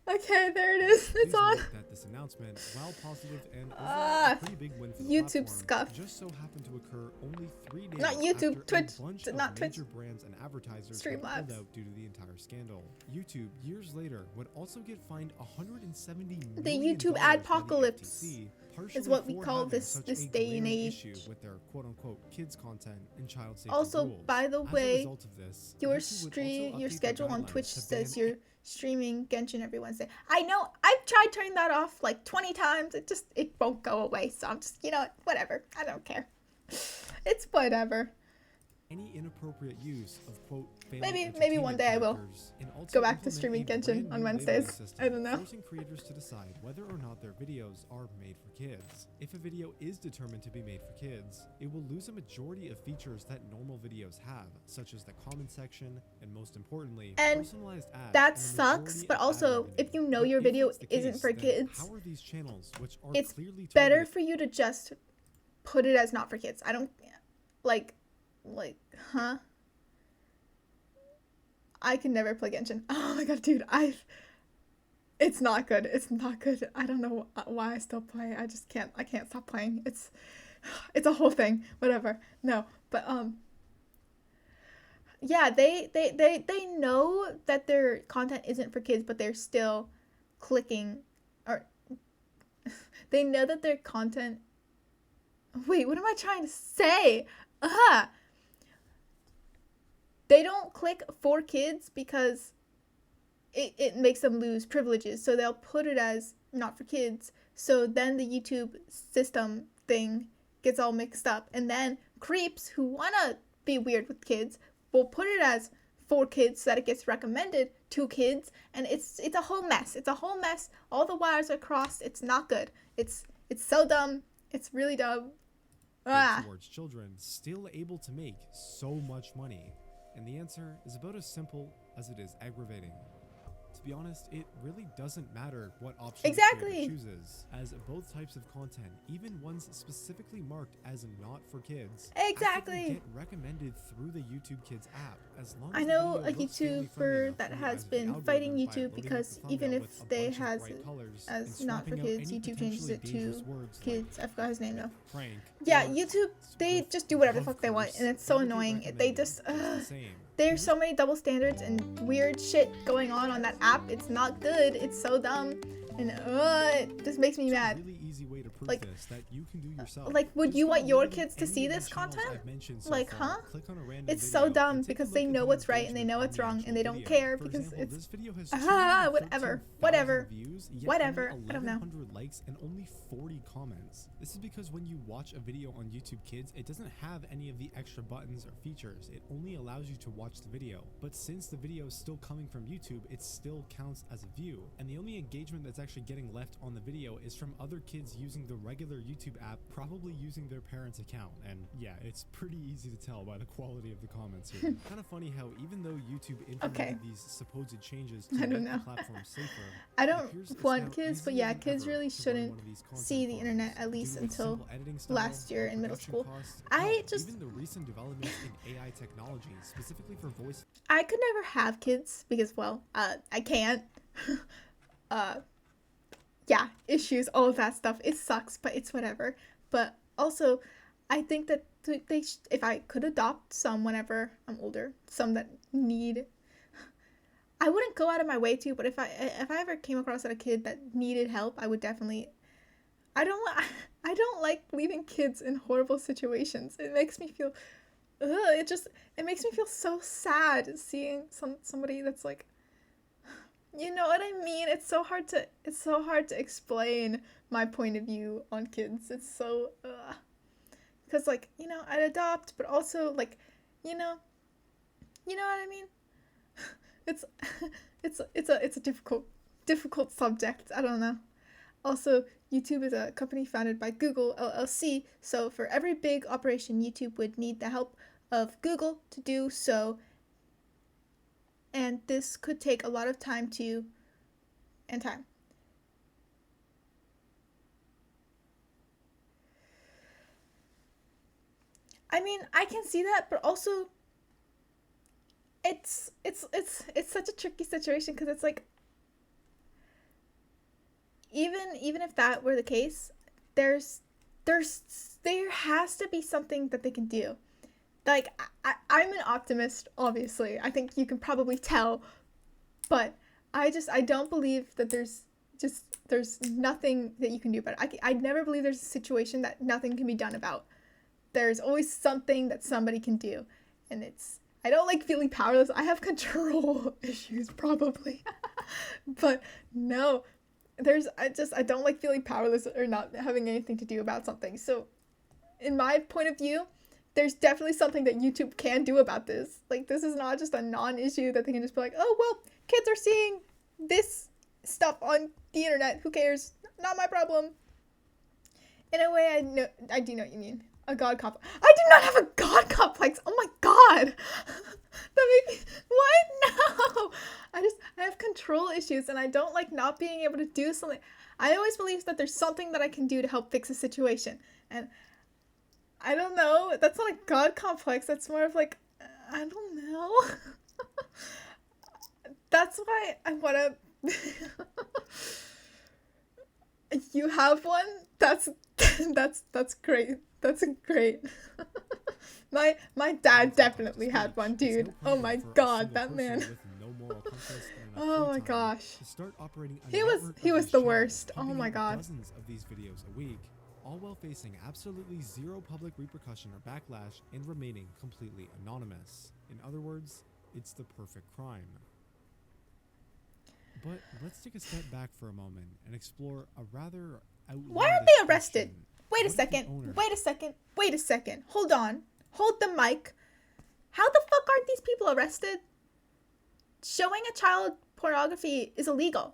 Okay, there it is. It's Please on. note that this announcement, while positive and overall Ah, a pretty big win for the YouTube platform, scuff. just so happened to occur only 3 days Not YouTube, after Twitch, a bunch not of Twitch. major brands and advertisers had Streamlabs. pulled out due to the entire scandal. YouTube, years later, would also get fined $170 The million YouTube by the adpocalypse FTC, is partially what we for call having this such this a day and glaring age. issue with their quote-unquote kids content and child safety Also, rules. by the As a way, result of this, your YouTube would also your update their schedule on guidelines Twitch to says ban you're streaming Genshin every Wednesday. I know. I've tried turning that off like 20 times. It won't go away. So I'm just, you know, whatever. I don't care. It's whatever. any inappropriate use of quote family Maybe one entertainment day I will characters, and also go back to implement streaming a Genshin brand on new Wednesdays. labeling system, I don't know. forcing creators to decide whether or not their videos are made for kids. If a video is determined to be made for kids, it will lose a majority of features that normal videos have, such as the comment section and, most importantly, And personalized ads. that and a sucks, majority but of ad also, revenue. if you know But your if video that's the isn't case, for then kids, how are these channels, which are it's clearly better targeted for you to just put it as not for kids. I don't like, huh? I can never play Genshin. Oh my god, dude, it's not good. It's not good. I don't know why I still play. I just can't. I can't stop playing. It's a whole thing. Whatever. No, but yeah, they know that their content isn't for kids, but they're still clicking, or they know that their content. Wait, what am I trying to say? They don't click for kids because it makes them lose privileges. So they'll put it as not for kids. So then the YouTube system thing gets all mixed up. And then creeps who want to be weird with kids will put it as for kids so that it gets recommended to kids. And it's a whole mess. It's a whole mess. All the wires are crossed. It's not good. It's so dumb. It's really dumb. towards children still able to make so much money? And the answer is about as simple as it is aggravating. To be honest, it really doesn't matter what option Exactly. the creator chooses, as both types of content, even ones specifically marked as not for kids, Exactly. actively get recommended through the YouTube Kids app. As long I as the know video a looks family-friendly YouTuber enough that for you has as the been algorithm fighting by YouTube loading up because the even thumbnail if with a they bunch of has bright it colors as and not for swapping out kids, any YouTube changes potentially it to dangerous words kids. I forgot his name now. like prank Yeah, or YouTube, they with just do whatever the love fuck they want, curse, and it's so they would be annoying. They recommended just, the same. there's so many double standards and weird shit going on that app. It's not good. It's so dumb, and it just makes me mad. Really easy way to prove Like- this that you can do yourself. Like, would Just you go want your literally kids to any see of the this channels content? I've mentioned so Like, far, huh? click on a random It's video so and dumb take a because look they at know the what's right and they engagement know on what's the wrong actual and they don't video. care For because example, it's this video has whatever, 213,000 views, yet whatever. only I don't know. 1,100 likes and only 40 comments. This is because when you watch a video on YouTube Kids, it doesn't have any of the extra buttons or features. It only allows you to watch the video. But since the video is still coming from YouTube, it still counts as a view. And the only engagement that's actually getting left on the video is from other kids using the regular YouTube app, probably using their parents' account. And yeah, it's pretty easy to tell by the quality of the comments here. Kind of funny how even though YouTube implemented these supposed changes to I don't make know. the platform safer, I it don't appears it's want now kids, but easier yeah, than kids ever really to run shouldn't one of these content see the farms. internet, at Due least to its until simple editing style, last year in middle production school. costs, I hell, just- even the recent developments in AI technology, specifically for voice I could never have kids because, well, I can't. Yeah, issues, all of that stuff. It sucks, but it's whatever. But also, I think that if I could adopt some whenever I'm older, some that need, I wouldn't go out of my way to, but if I ever came across a kid that needed help, I would definitely. I don't like leaving kids in horrible situations. It makes me feel, it makes me feel so sad seeing somebody that's like, you know what I mean? It's so hard to explain my point of view on kids. It's so, because like, you know, I'd adopt, but also like, you know what I mean? It's it's a difficult subject. I don't know. Also, YouTube is a company founded by Google LLC, so for every big operation, YouTube would need the help of Google to do so, and this could take a lot of time. I mean, I can see that, but also it's such a tricky situation because it's like even if that were the case, there has to be something that they can do. Like I'm an optimist, obviously. I think you can probably tell, but I don't believe that there's nothing that you can do about it. I never believe there's a situation that nothing can be done about. There's always something that somebody can do, and I don't like feeling powerless. I have control issues probably, but no, I don't like feeling powerless or not having anything to do about something. So in my point of view, there's definitely something that YouTube can do about this. Like, this is not just a non-issue that they can just be like, oh, well, kids are seeing this stuff on the internet. Who cares? Not my problem. In a way, I do know what you mean. A god complex. I do not have a god complex. Oh my god. What? No. I have control issues and I don't like not being able to do something. I always believe that there's something that I can do to help fix a situation. And I don't know. That's not a god complex. That's more of like, I don't know. That's why I want to. You have one? That's great. That's great. My dad definitely had one, dude. Oh my god, that man. Oh my gosh. He was the worst. Oh my god. Dozens of these videos a week, all while facing absolutely zero public repercussion or backlash and remaining completely anonymous. In other words, it's the perfect crime. But let's take a step back for a moment and explore a rather outlandish Why aren't they arrested? question. Wait a second. Hold on. Hold the mic. How the fuck aren't these people arrested? Showing a child pornography is illegal.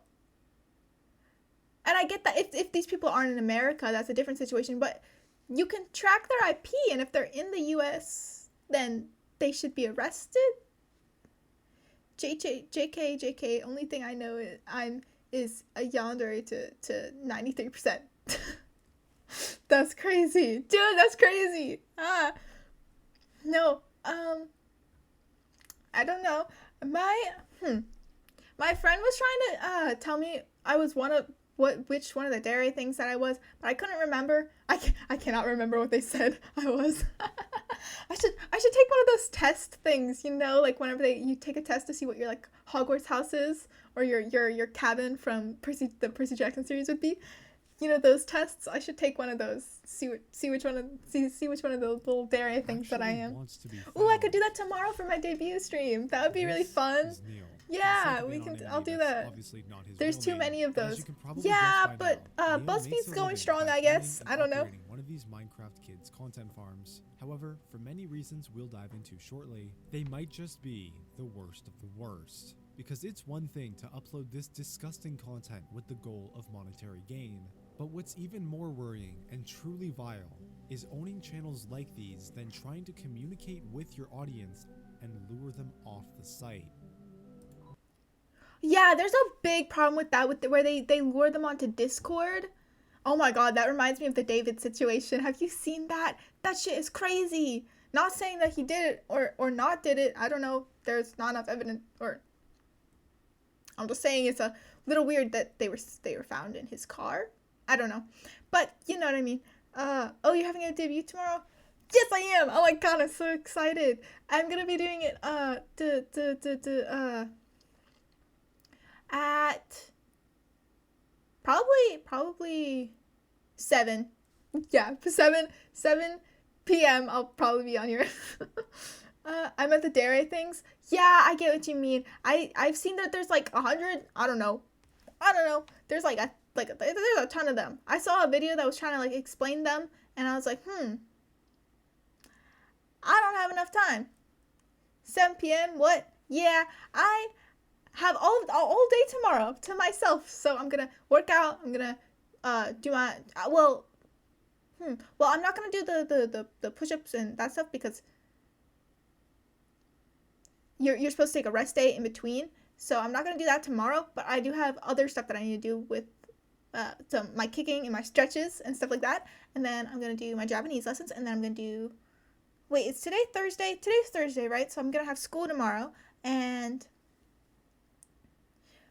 And I get that if these people aren't in America, that's a different situation, but you can track their IP, and if they're in the US, then they should be arrested? JK, only thing I know is a yandere to 93%. That's crazy. Dude, that's crazy. No, I don't know. My friend was trying to tell me I was which one of the dairy things that I was, but I couldn't remember. I cannot remember what they said I was. I should take one of those test things, you know, like whenever you take a test to see what your like Hogwarts house is or your cabin from the Percy Jackson series would be. You know, those tests. I should take one of those. See which one of those little dairy things that I am. Oh, I could do that tomorrow for my debut stream. That would be really fun. Yeah, I'll do that. There's too many of those. Yeah, but BuzzFeed's going strong, I guess. I don't know. One of these Minecraft kids content farms. However, for many reasons we'll dive into shortly, they might just be the worst of the worst. Because it's one thing to upload this disgusting content with the goal of monetary gain. But what's even more worrying and truly vile is owning channels like these, then trying to communicate with your audience and lure them off the site. Yeah, there's a big problem with that, where they lure them onto Discord. Oh my god, that reminds me of the David situation. Have you seen that? That shit is crazy. Not saying that he did it or not did it. I don't know. There's not enough evidence, or I'm just saying it's a little weird that they were found in his car. I don't know. But you know what I mean. Oh, you're having a debut tomorrow? Yes, I am. Oh my god, I'm so excited. I'm gonna be doing it at probably 7. Yeah, 7 p.m. I'll probably be on here. I'm at the dairy things. Yeah, I get what you mean. I've seen that there's like 100. I don't know. There's there's a ton of them. I saw a video that was trying to like explain them, and I was like, I don't have enough time. 7 p.m. What? Yeah, I have all day tomorrow to myself. So I'm gonna work out. I'm gonna do my well, I'm not gonna do the push-ups and that stuff because you're supposed to take a rest day in between. So I'm not gonna do that tomorrow. But I do have other stuff that I need to do with so my kicking and my stretches and stuff like that. And then I'm gonna do my Japanese lessons, and then I'm gonna do. Wait, is today Thursday? Today's Thursday, right? So I'm gonna have school tomorrow, and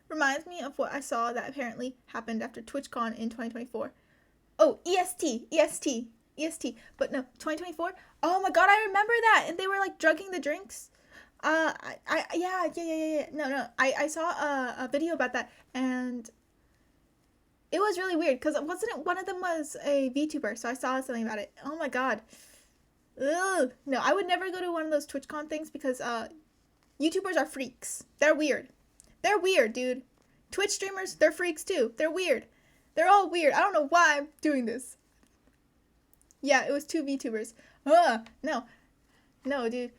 reminds me of what I saw that apparently happened after TwitchCon in 2024. Oh, EST. But no, 2024. Oh my God, I remember that. And they were like drugging the drinks. Yeah. No. I saw a video about that, and it was really weird because wasn't it one of them was a VTuber? So I saw something about it. Oh my God. Ugh. No, I would never go to one of those TwitchCon things because YouTubers are freaks. They're weird. They're weird, dude. Twitch streamers, they're freaks too. They're weird. They're all weird. I don't know why I'm doing this. Yeah, it was 2 VTubers. No, dude.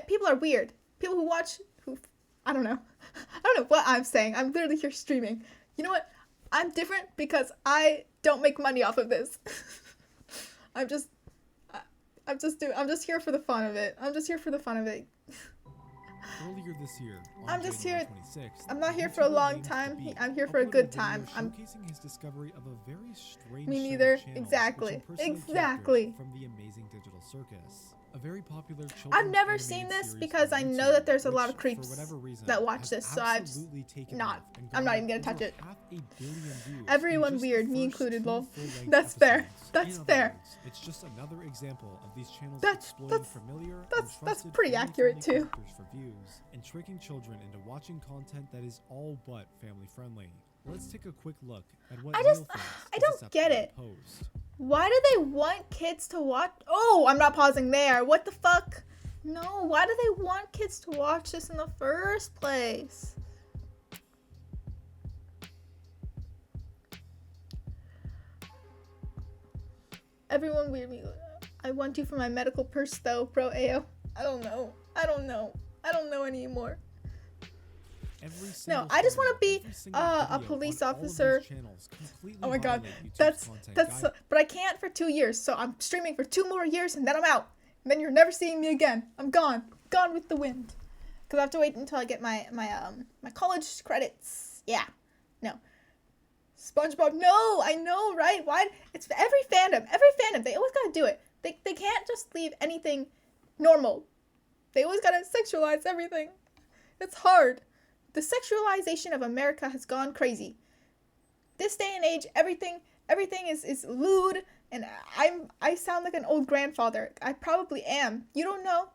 People are weird. People who watch, I don't know. I don't know what I'm saying. I'm literally here streaming. You know what? I'm different because I don't make money off of this. I'm just here for the fun of it. Earlier this year, on I'm just January here. 26th, I'm not here for a YouTuber long named time. The Beat I'm here for a uploaded good video time. showcasing his discovery of a very strange Me set of neither. channels Exactly. which impersonate Exactly. characters from the Amazing Digital Circus. A very popular I've children's never animated seen this series because on I know YouTube, that there's a lot of which, creeps for whatever reason, that watch has this, so I've absolutely taken not- off and I'm not even garnered gonna touch over it. 500 million views in Everyone just the weird, me first included, 2 lol. full-length That's fair. episodes. That's In other fair. words, it's just another example of these channels That's- exploiting that's- familiar and that's trusted pretty accurate, family-friendly too. characters for views and tricking children into watching content that is all but family friendly. Let's take a quick look at what I Neil just- thinks I is don't this get episode it. Post. Why do they want kids to watch? Oh, I'm not pausing there. What the fuck? No, why do they want kids to watch this in the first place? Everyone weird me. I want you for my medical purse though, bro. Ayo. I don't know anymore. Every No, single I just photo, want to be every single a video police on all of these officer. channels completely Oh my God, violate YouTube's that's content but I can't for 2 years, so I'm streaming for 2 more years and then I'm out. And then you're never seeing me again. I'm gone with the wind. Cause I have to wait until I get my college credits. Yeah, no. SpongeBob, no, I know, right? Why? It's every fandom. They always gotta do it. They can't just leave anything normal. They always gotta sexualize everything. It's hard. The sexualization of America has gone crazy. This day and age, everything is lewd, and I sound like an old grandfather. I probably am. You don't know.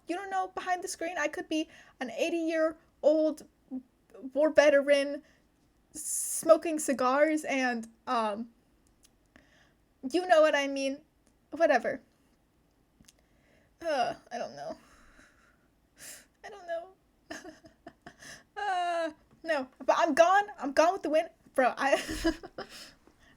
Behind the screen, I could be an 80-year-old war veteran smoking cigars and you know what I mean. Whatever. I don't know. No, but I'm gone with the wind, bro.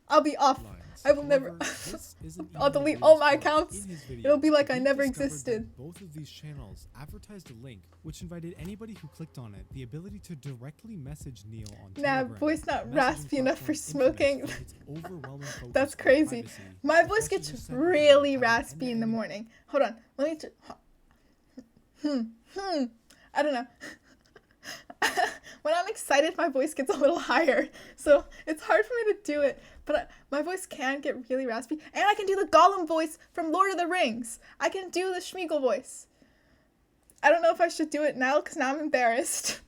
I'll be off. Lines. I will never. However, this isn't I'll even delete the all weirdest my part. accounts. In his video, It'll be like I Beat never discovered that existed. Both of these channels advertised a link which invited anybody who clicked on it the ability to directly message Neil on Nah, Telegram. voice not a messaging raspy enough for platform infamous smoking. for its overwhelming focus That's on crazy. privacy, My with voice gets messages sent without really having raspy in the any- morning. Hold on. Let me. I don't know. When I'm excited, my voice gets a little higher, so it's hard for me to do it. But my voice can get really raspy, and I can do the Gollum voice from Lord of the Rings. I can do the Schmeagol voice. I don't know if I should do it now, because now I'm embarrassed.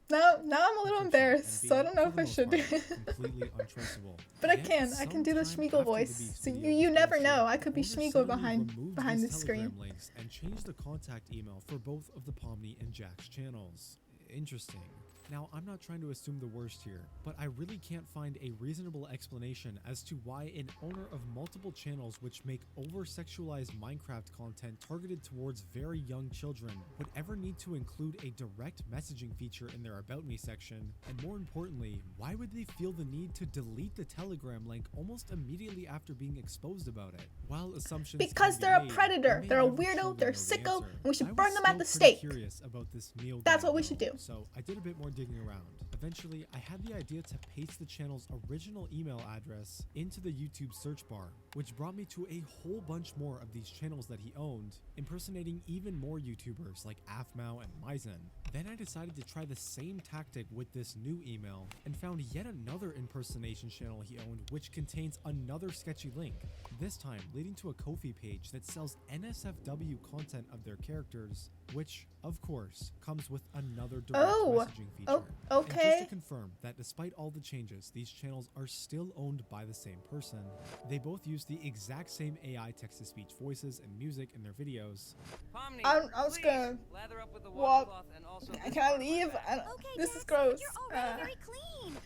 Now I'm a little embarrassed, so I don't know if I should do it. Completely untraceable. But I Yet, can do the sometime Schmeagol after the voice. Beast So video you was never posted, know. I could be owners Schmeagol suddenly behind removed the these screen. Telegram links and changed the contact email for both of the Pomni and Jack's channels. Interesting. Now, I'm not trying to assume the worst here, but I really can't find a reasonable explanation as to why an owner of multiple channels which make over-sexualized Minecraft content targeted towards very young children would ever need to include a direct messaging feature in their About Me section, and more importantly, why would they feel the need to delete the Telegram link almost immediately after being exposed about it? While assumptions Because can be they're a made, predator, we may they're a never weirdo, truly they're know the sicko, answer. and we should I burn was them at the still pretty stake. Curious about this Neil That's guy, what we should though, do. So I did a bit more digging around. Eventually, I had the idea to paste the channel's original email address into the YouTube search bar, which brought me to a whole bunch more of these channels that he owned, impersonating even more YouTubers like Afmao and Myzen. Then I decided to try the same tactic with this new email and found yet another impersonation channel he owned which contains another sketchy link, this time leading to a Ko-fi page that sells NSFW content of their characters, which, of course, comes with another direct messaging feature. And Okay. just to confirm that despite all the changes, these channels are still owned by the same person. They both use the exact same AI text-to-speech voices and music in their videos. Pomni, I'm just please, gonna lather up with the walk. washcloth and also Can I leave? Okay, This Jax, is gross. You're already very clean.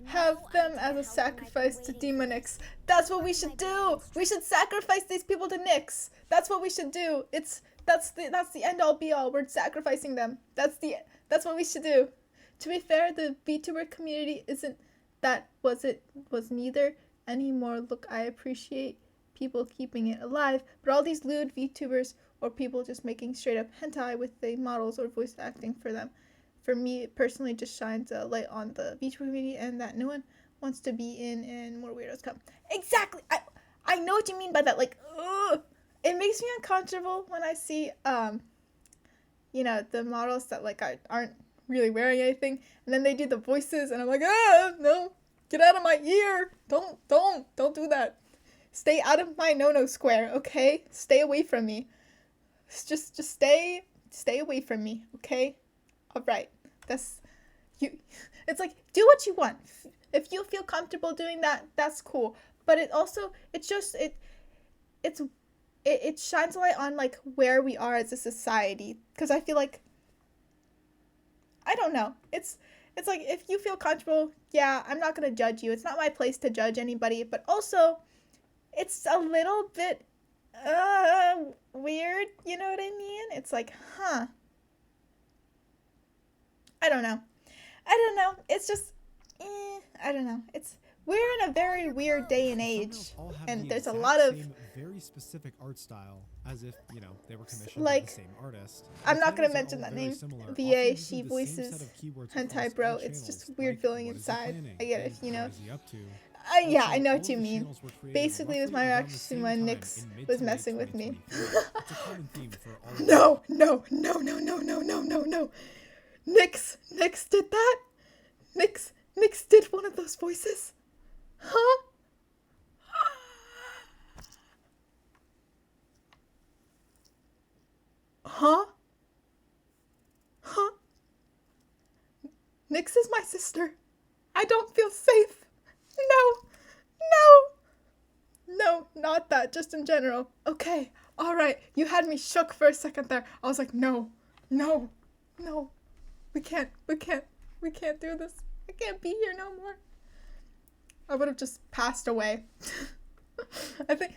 You Have no them idea as a how sacrifice long to I've been waiting for Demonix. this. That's what we should do. We should sacrifice these people to Nyx. That's what we should do. That's the end all be all. We're sacrificing them. That's what we should do. To be fair, the VTuber community isn't was neither anymore. Look, I appreciate people keeping it alive, but all these lewd VTubers or people just making straight up hentai with the models or voice acting for them, for me personally, just shines a light on the VTuber community and that no one wants to be in and more weirdos come. Exactly. I know what you mean by that. Like, ugh. It makes me uncomfortable when I see the models that like aren't really wearing anything, and then they do the voices, and I'm like, no, get out of my ear. Don't do that. Stay out of my no square, okay? Stay away from me. Just stay away from me, okay? All right. That's you. It's like, do what you want. If you feel comfortable doing that, that's cool. But it shines a light on like where we are as a society, because I feel like, I don't know. It's like, if you feel comfortable, yeah, I'm not gonna judge you. It's not my place to judge anybody, but also it's a little bit weird, you know what I mean? It's like, I don't know. It's just I don't know. We're in a very weird day and age, Thumbnails all have and the there's a exact lot of same, very specific art style, as if they were commissioned like, by the same artist. I'm The not gonna channels are mention all that very name. similar, VA, often she using the same voices set of keywords hentai across bro. all It's channels, just weird like, feeling what is he inside. planning? I get it, And you know. what is he up to? Yeah, Also, I know all what of you the mean. channels were created Basically, it was roughly my around the reaction same when time Nyx in mid was to late messing with me. 2023. It's a common theme for all of No. Nyx did that? Nyx did one of those voices? Huh? Huh? Nyx is my sister. I don't feel safe. No, not that, just in general. Okay, alright, you had me shook for a second there. I was like, no. We can't do this. I can't be here no more. I would have just passed away. I think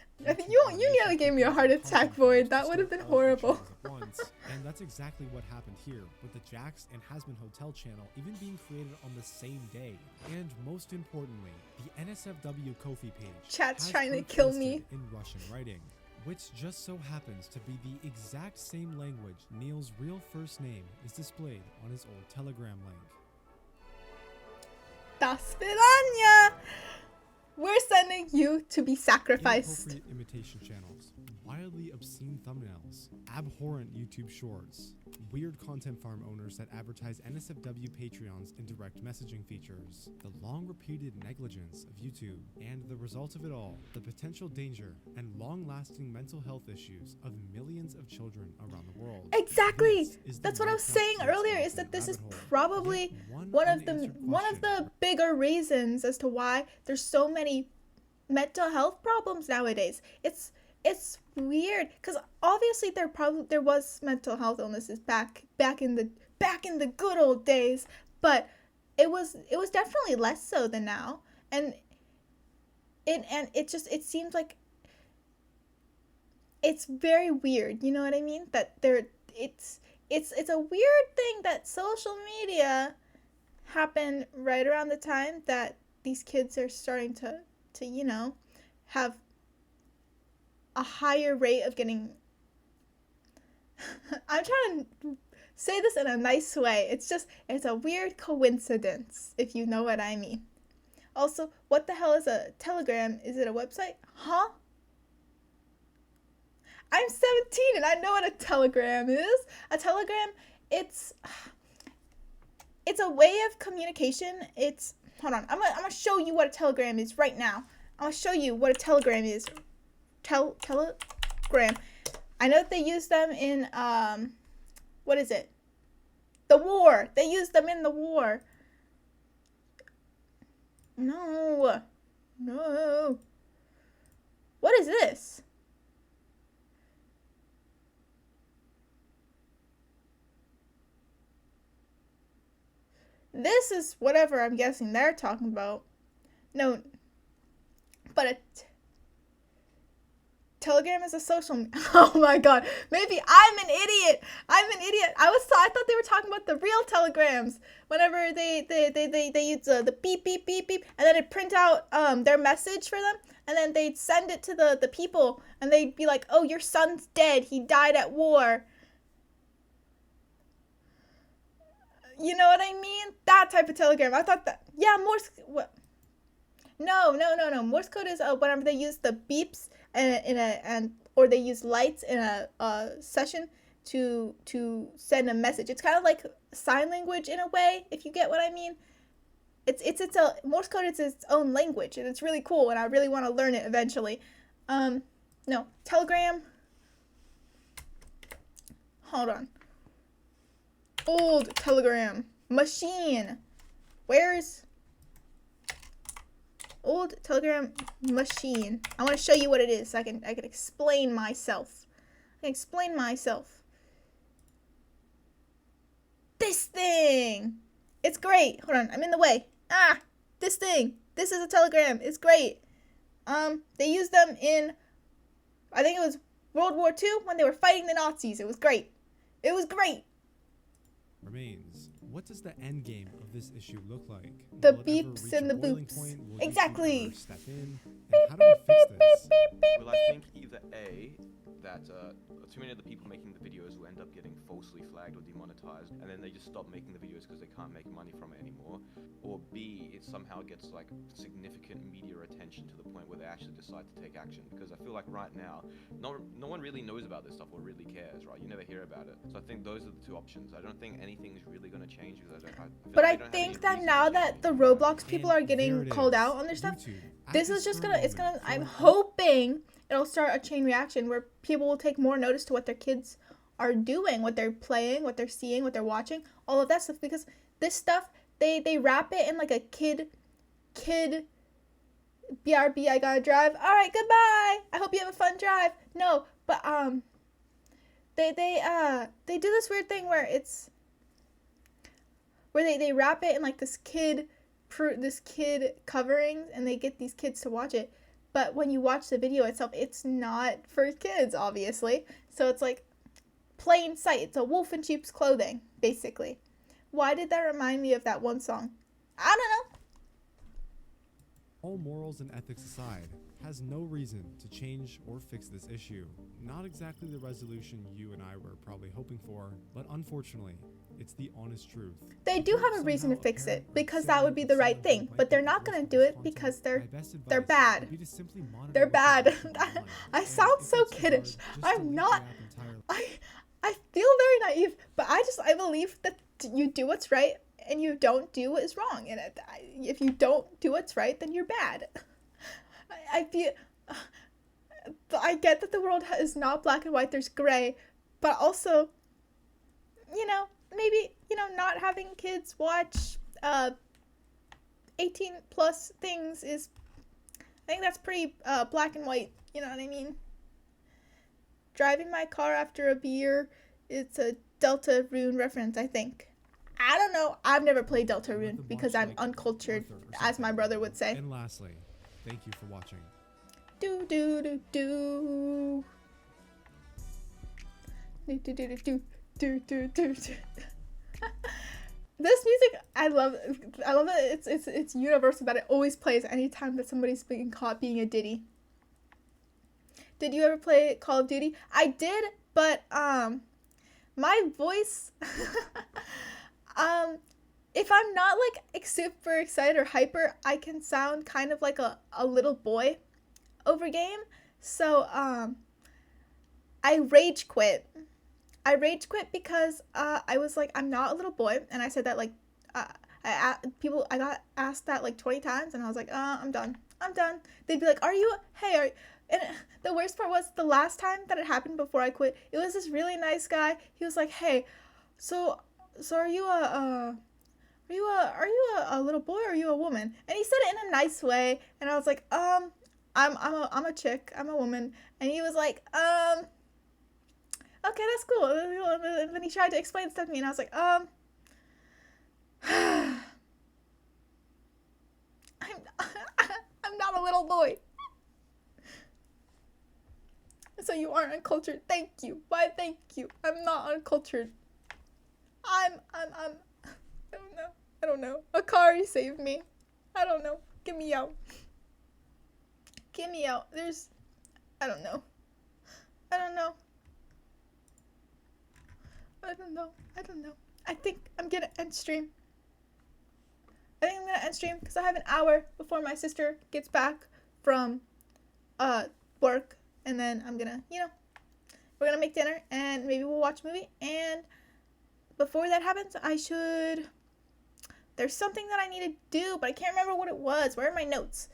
you nearly gave me a heart attack, Void. That would have been horrible. And that's exactly what happened here, with the Jax and Hasbin Hotel channel even being created on the same day. And most importantly, the NSFW Ko-fi page Chat's has trying to proof kill listed me. in Russian writing, which just so happens to be the exact same language Neil's real first name is displayed on his old Telegram link. Das Vidanya! We're sending you to be sacrificed. Inappropriate imitation channels, wildly obscene thumbnails, abhorrent YouTube shorts, weird content farm owners that advertise NSFW Patreons and direct messaging features, the long-repeated negligence of YouTube, and the result of it all, the potential danger and long-lasting mental health issues of millions of children around the world. Exactly. This is the That's what I was Minecraft saying kids earlier, off is in that the this is rabbit hole. probably Yet one of unanswered the question. bigger reasons as to why there's so many mental health problems nowadays. It's weird, because obviously there was mental health illnesses back in the good old days, but it was definitely less so than now. And it seems like it's very weird, you know what I mean? That it's a weird thing that social media happened right around the time that these kids are starting to have a higher rate of getting I'm trying to say this in a nice way. It's a weird coincidence, if you know what I mean. Also, what the hell is a Telegram? Is it a website? Huh? I'm 17 and I know what a Telegram is. A Telegram, it's a way of communication. Hold on. I'm gonna show you what a Telegram is right now. I'm gonna show you what a Telegram is. Telegram. I know that they use them in what is it? The war. They use them in the war. No. What is this? This is whatever I'm guessing they're talking about. No. But Telegram is a social. Oh my god. Maybe I'm an idiot. I thought they were talking about the real telegrams. Whenever they use the beep beep beep beep, and then it'd print out their message for them, and then they'd send it to the people, and they'd be like, "Oh, your son's dead. He died at war." You know what I mean? That type of telegram. I thought that. Yeah, Morse. What? No. Morse code is whenever they use the beeps or they use lights in a session to send a message. It's kind of like sign language in a way, if you get what I mean. Morse code is its own language, and it's really cool, and I really want to learn it eventually. No, Telegram. Hold on. Old Telegram machine. Where's old Telegram machine? I want to show you what it is so I can explain myself. This thing. It's great. Hold on, I'm in the way. This thing. This is a Telegram. It's great. They used them in, I think it was World War II when they were fighting the Nazis. It was great. Remains. What does the end game of this issue look like? The Will it ever beeps reach and a the boiling boops. point? Will Exactly. YouTube ever step in? And how do we fix this? Well, I think either A, that too many of the people making the videos will end up getting falsely flagged or demonetized, and then they just stop making the videos because they can't make money from it anymore. Or B, it somehow gets like significant media attention to the point where they actually decide to take action. Because I feel like right now, no one really knows about this stuff or really cares, right? You never hear about it. So I think those are the two options. I don't think anything's really going to change because I think that now that the Roblox people are getting called out on their stuff, this is just gonna, I'm hoping it'll start a chain reaction where people will take more notice to what their kids are doing, what they're playing, what they're seeing, what they're watching, all of that stuff, because this stuff, they wrap it in like a kid, BRB, I gotta drive, alright, goodbye, I hope you have a fun drive. No, but, they do this weird thing where they wrap it in like this kid covering, and they get these kids to watch it. But when you watch the video itself, it's not for kids, obviously. So it's like plain sight. It's a wolf in sheep's clothing, basically. Why did that remind me of that one song? I don't know. All morals and ethics aside, has no reason to change or fix this issue. Not exactly the resolution you and I were probably hoping for, but unfortunately, it's the honest truth. They do have a reason to fix it, because that would be the right thing, but they're not going to do it because they're bad. They're bad. I sound so kiddish. I'm not. I feel very naive, but I believe that you do what's right and you don't do what is wrong. And if you don't do what's right, then you're bad. I feel. I get that the world is not black and white, there's gray, but also, maybe, not having kids watch 18 plus things is, I think that's pretty black and white, you know what I mean? Driving my car after a beer, it's a Delta Rune reference, I think. I don't know. I've never played Let Deltarune them because watch, I'm like, uncultured, Arthur or as my something. brother would say. And lastly, thank you for watching. Do do do do. Do do do do do do do do. This music, I love it. It's universal that it always plays anytime that somebody's being caught being a ditty. Did you ever play Call of Duty? I did, but my voice if I'm not like super excited or hyper, I can sound kind of like a little boy over game. So I rage quit. I rage quit because I was like, I'm not a little boy, and I said that like I got asked that like 20 times, and I was like, I'm done. They'd be like, and the worst part was the last time that it happened before I quit, it was this really nice guy. He was like, hey, so are you a little boy or are you a woman? And he said it in a nice way, and I was like, I'm a chick, I'm a woman. And he was like, okay, that's cool. And then he tried to explain stuff to me, and I was like, I'm not a little boy. So you aren't uncultured. Thank you. Why? Thank you. I'm not uncultured. I don't know. Akari saved me. I don't know. Get me out. I don't know. I think I'm gonna end stream. Because I have an hour before my sister gets back from work, and then I'm gonna, we're gonna make dinner, and maybe we'll watch a movie. And before that happens, there's something that I need to do, but I can't remember what it was. Where are my notes?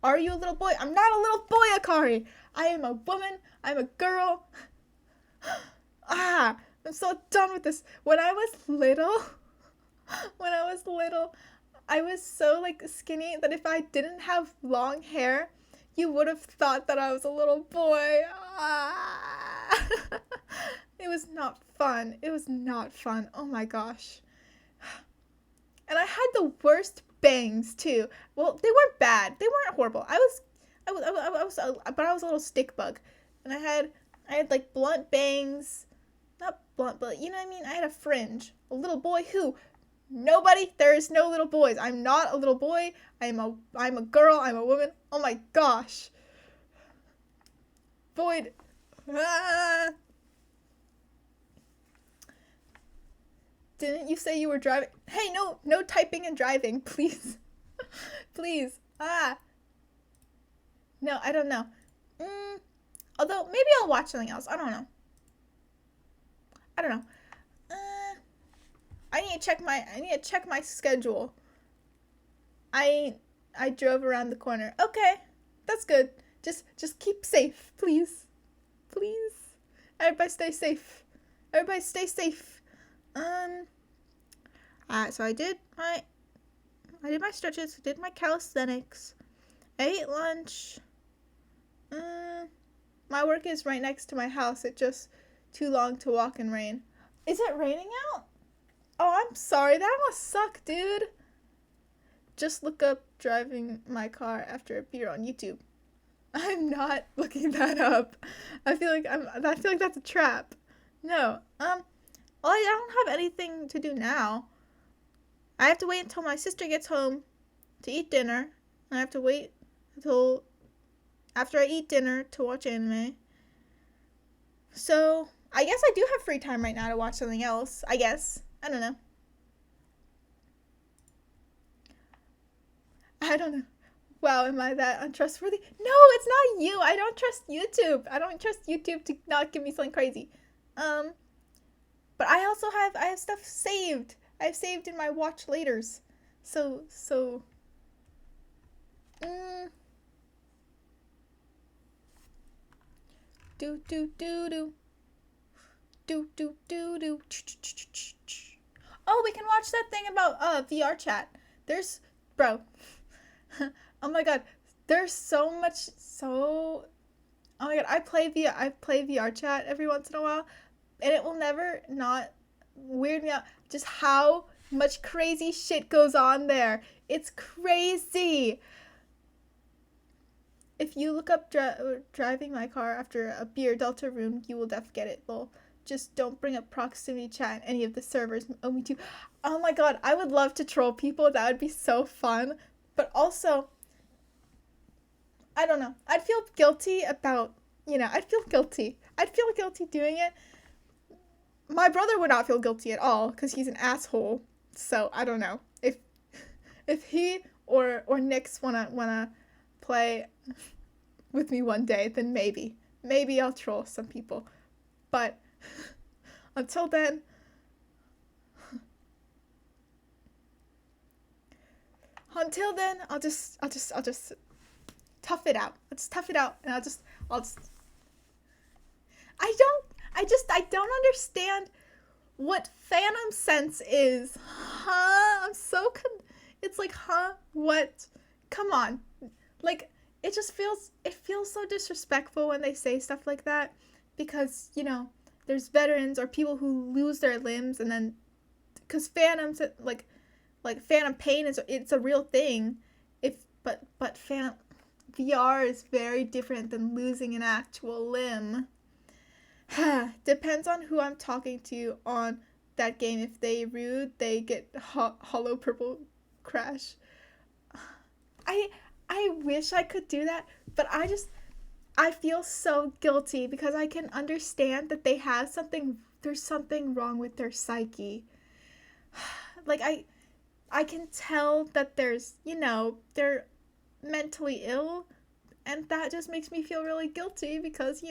Are you a little boy? I'm not a little boy, Akari. I am a woman. I'm a girl. I'm so done with this. When I was little, I was so like skinny that if I didn't have long hair, you would have thought that I was a little boy. It was not fun. Oh my gosh. And I had the worst bangs too. Well, they weren't bad. They weren't horrible. But I was a little stick bug, and I had like blunt bangs, not blunt, but you know what I mean. I had a fringe. A little boy who? Nobody. There is no little boys. I'm not a little boy. I'm a girl. I'm a woman. Oh my gosh. Void. Didn't you say you were driving? Hey, no typing and driving, please. Please. No, I don't know. Although, maybe I'll watch something else. I don't know. I need to check my schedule. I drove around the corner. Okay. That's good. Just keep safe, please. Please. Everybody stay safe. So I did my stretches, did my calisthenics, I ate lunch. My work is right next to my house. It's just too long to walk in rain. Is it raining out? Oh, I'm sorry. That must suck, dude. Just look up driving my car after a beer on YouTube. I'm not looking that up. I feel like that's a trap. No. Well, I don't have anything to do now. I have to wait until my sister gets home to eat dinner. I have to wait until after I eat dinner to watch anime. So, I guess I do have free time right now to watch something else. I guess. I don't know. Wow, am I that untrustworthy? No, it's not you. I don't trust YouTube. I don't trust YouTube to not give me something crazy. But I also have stuff saved. I have saved in my watch laters. So do do do do do do do do. Oh, we can watch that thing about VR chat. Bro. Oh my god. Oh my god, I play VR chat every once in a while, and it will never not weird me out just how much crazy shit goes on there. It's crazy. If you look up driving my car after a beer Delta room, you will def get it. Lol. Just don't bring up proximity chat in any of the servers. Oh, me too. Oh my god, I would love to troll people. That would be so fun. But also, I don't know. I'd feel guilty about, I'd feel guilty. I'd feel guilty doing it. My brother would not feel guilty at all because he's an asshole. So I don't know. If he or Nyx wanna play with me one day, then maybe I'll troll some people. But until then, I'll just tough it out. I'll just tough it out, and I don't understand what Phantom Sense is. Huh? It's like, huh? What? Come on. Like, it feels so disrespectful when they say stuff like that, because, there's veterans or people who lose their limbs, and then, because phantoms, like phantom pain it's a real thing. But phantom VR is very different than losing an actual limb. Depends on who I'm talking to on that game. If they rude, they get hollow purple crash. I wish I could do that, but I feel so guilty because I can understand that they have there's something wrong with their psyche. Like, I can tell that there's, they're mentally ill, and that just makes me feel really guilty because,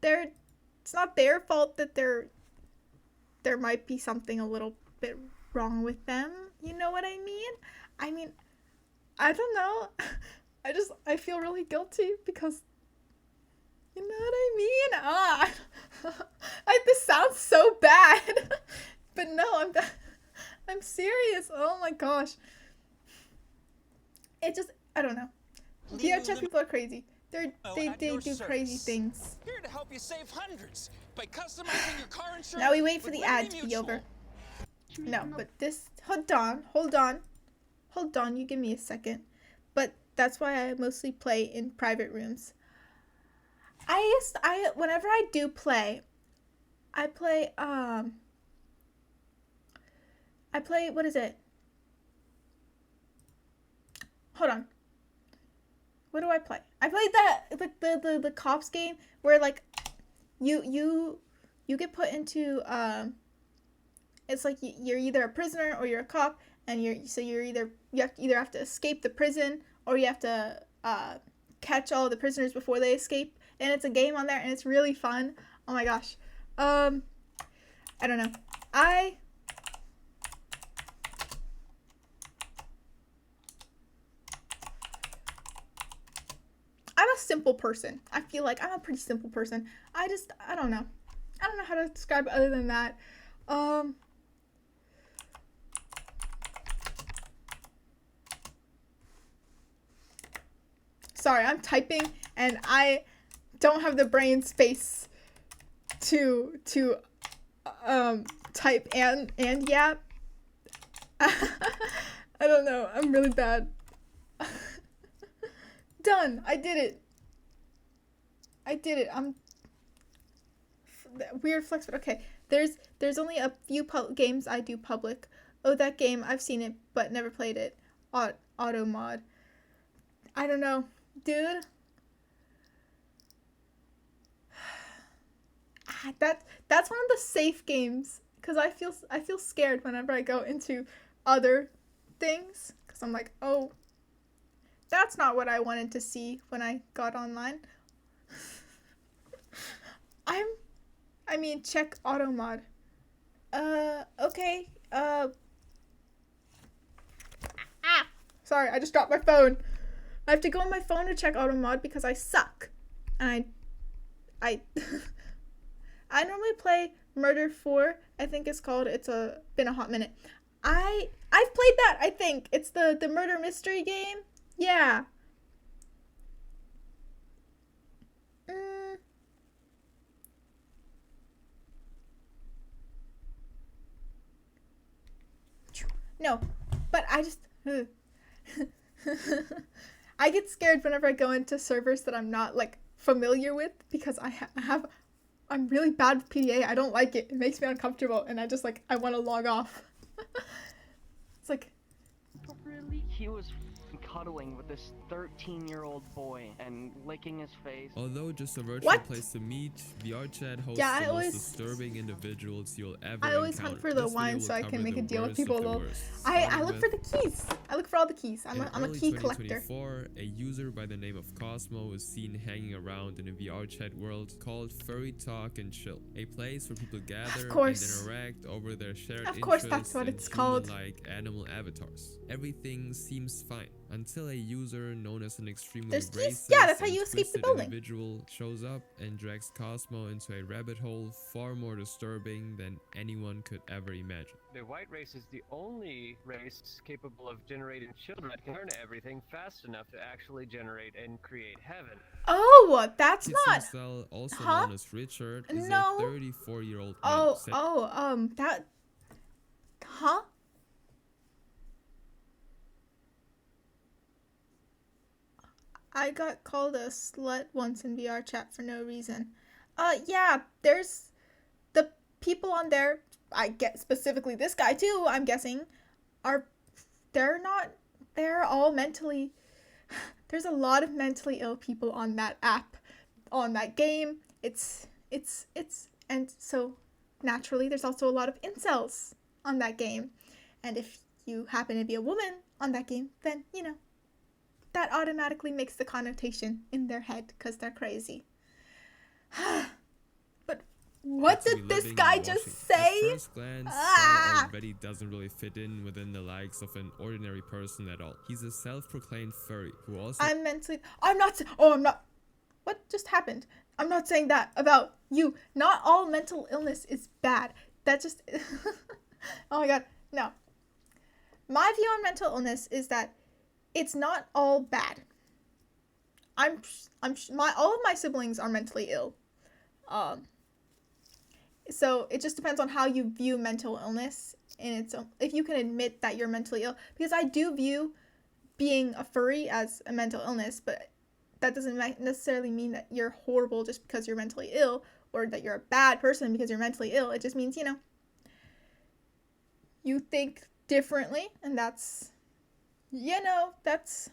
it's not their fault that there might be something a little bit wrong with them. You know what I mean? I don't know. I feel really guilty because, you know what I mean? This sounds so bad. But no, I'm serious. Oh my gosh. I don't know. VR chat people are crazy. They do crazy things. Here to help you save hundreds by customizing your car insurance. Now we wait for the ad to be over. No, but this, hold on, you give me a second. But that's why I mostly play in private rooms. Whenever I do play, I play, what is it? Hold on. What do I play? I played the cops game where, like, you get put into, it's like you're either a prisoner or you're a cop, and you either have to escape the prison or you have to catch all the prisoners before they escape, and it's a game on there and it's really fun. Oh my gosh. I don't know. I'm a simple person. I feel like I'm a pretty simple person. I don't know. I don't know how to describe it other than that. Sorry, I'm typing and I don't have the brain space to type and yap. I don't know. I'm really bad. Done. I did it. I'm weird flex, but okay. There's only a few games I do public. Oh, that game, I've seen it but never played it. Auto mod. I don't know, dude. That's one of the safe games because I feel scared whenever I go into other things because I'm like, oh, that's not what I wanted to see when I got online. Check auto mod. Okay. Sorry, I just dropped my phone. I have to go on my phone to check auto mod because I suck. And I normally play Murder 4, I think it's called. It's been a hot minute. I've played that, I think. It's the murder mystery game. Yeah. No, but I just I get scared whenever I go into servers that I'm not like familiar with because I'm really bad with PDA. I don't like it. It makes me uncomfortable and I just like I want to log off. It's like Really? He was cuddling with this 13-year-old boy and licking his face. Although just a virtual What? place to meet, VR chat hosts Yeah, the I most always- disturbing individuals you'll ever I always encounter. hunt for the This video wine will so I cover can make the a deal with worst of people. the Lol. worst, I starting look for with- the keys. I look for all the keys. I'm In a early key collector. 2024, a user by the name of Cosmo was seen hanging around in a VR chat world called Furry Talk and Chill, a place where people gather and course. interact over their shared Of course, interests that's what and it's called. human-like animal avatars. Everything seems fine until a user known as an extremely There's keys? racist Yeah, that's how and you escape the twisted building. individual shows up and drags Cosmo into a rabbit hole far more disturbing than anyone could ever imagine. The white race is the only race capable of generating children that can learn everything fast enough to actually generate and create heaven. Oh, that's Kid not. Cell, also Huh? known as Richard, is No. a 34-year-old man. That. Huh? I got called a slut once in VR chat for no reason. Yeah, there's the people on there, I get specifically this guy too, I'm guessing, they're all mentally, there's a lot of mentally ill people on that app, on that game. And so naturally there's also a lot of incels on that game. And if you happen to be a woman on that game, then, you know, that automatically makes the connotation in their head because they're crazy. But what To be did this living guy and just watching. say? At first glance, Ah! Cell already doesn't really fit in within the likes of an ordinary person at all. He's a self-proclaimed furry who also I'm not. What just happened? I'm not saying that about you. Not all mental illness is bad. That just. Oh my god, no. My view on mental illness is that it's not all bad. All of my siblings are mentally ill. So it just depends on how you view mental illness and it's if you can admit that you're mentally ill, because I do view being a furry as a mental illness, but that doesn't necessarily mean that you're horrible just because you're mentally ill or that you're a bad person because you're mentally ill. It just means, you know, you think differently, and that's, you know, that's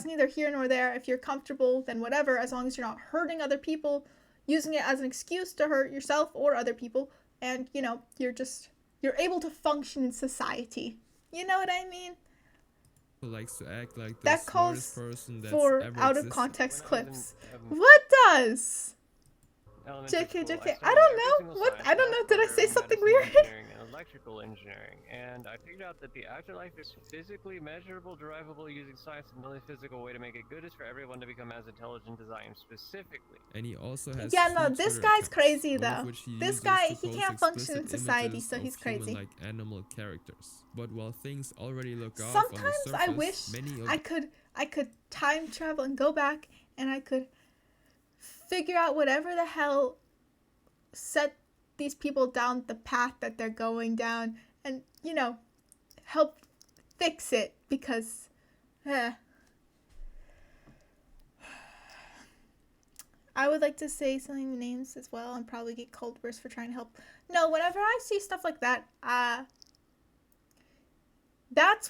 neither here nor there. If you're comfortable, then whatever, as long as you're not hurting other people, using it as an excuse to hurt yourself or other people, and, you know, you're able to function in society. You know what I mean? likes to act like the That smartest calls person that's for ever out of existed. context When I was clips. in, What does? elementary JK, school, JK, I studied don't every know. single What? science I don't know. class Did I other say than something medicine, weird? engineering, and electrical engineering, and I figured out that the afterlife is physically measurable, derivable using science and the only physical way to make it good is for everyone to become as intelligent as I am specifically. And he also has Yeah, two no, this Twitter guy's accounts, crazy, one of though. which he This uses guy, to he post can't function in explicit society, images so of he's crazy. human-like animal characters. But while things already look off Sometimes on the surface, I wish many of I could time travel and go back and I could figure out whatever the hell set these people down the path that they're going down and, you know, help fix it, because I would like to say something names as well and probably get cold worse for trying to help. No, whenever I see stuff like that, that's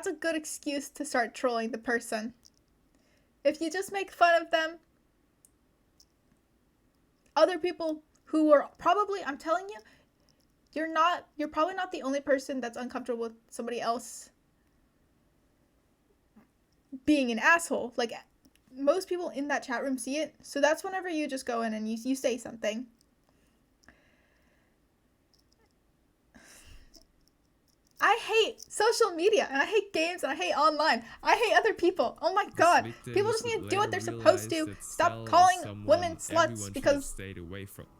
a good excuse to start trolling the person. If you just make fun of them, other people who are probably, I'm telling you, you're probably not the only person that's uncomfortable with somebody else being an asshole. Like, most people in that chat room see it, so that's whenever you just go in and you say something. I hate social media, and I hate games, and I hate online. I hate other people. Oh my god. People just need to do what they're supposed to. Stop calling women sluts because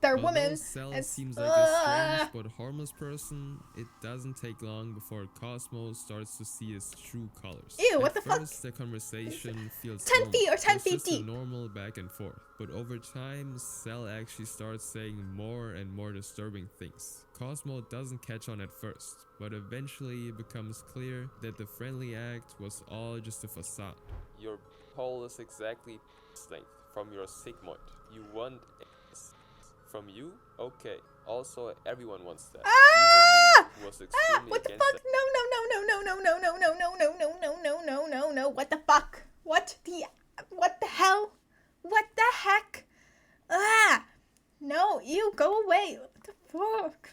they're women. Cell And seems like a strange but harmless person. It doesn't take long before Cosmos starts to see his true colors. Ew, what the fuck? First, the conversation feels 10 feet or 10 It's feet just a deep. normal back and forth. But over time, Cell actually starts saying more and more disturbing things. Cosmo doesn't catch on at first, but eventually it becomes clear that the friendly act was all just a facade. Your hole is exactly length from your sigmoid. You want from you? Okay. Also, everyone wants that. Ah! Even me, who was extremely What the against fuck? it. No. What the fuck? What the hell? What the heck? Ah! No, you go away. What the fuck?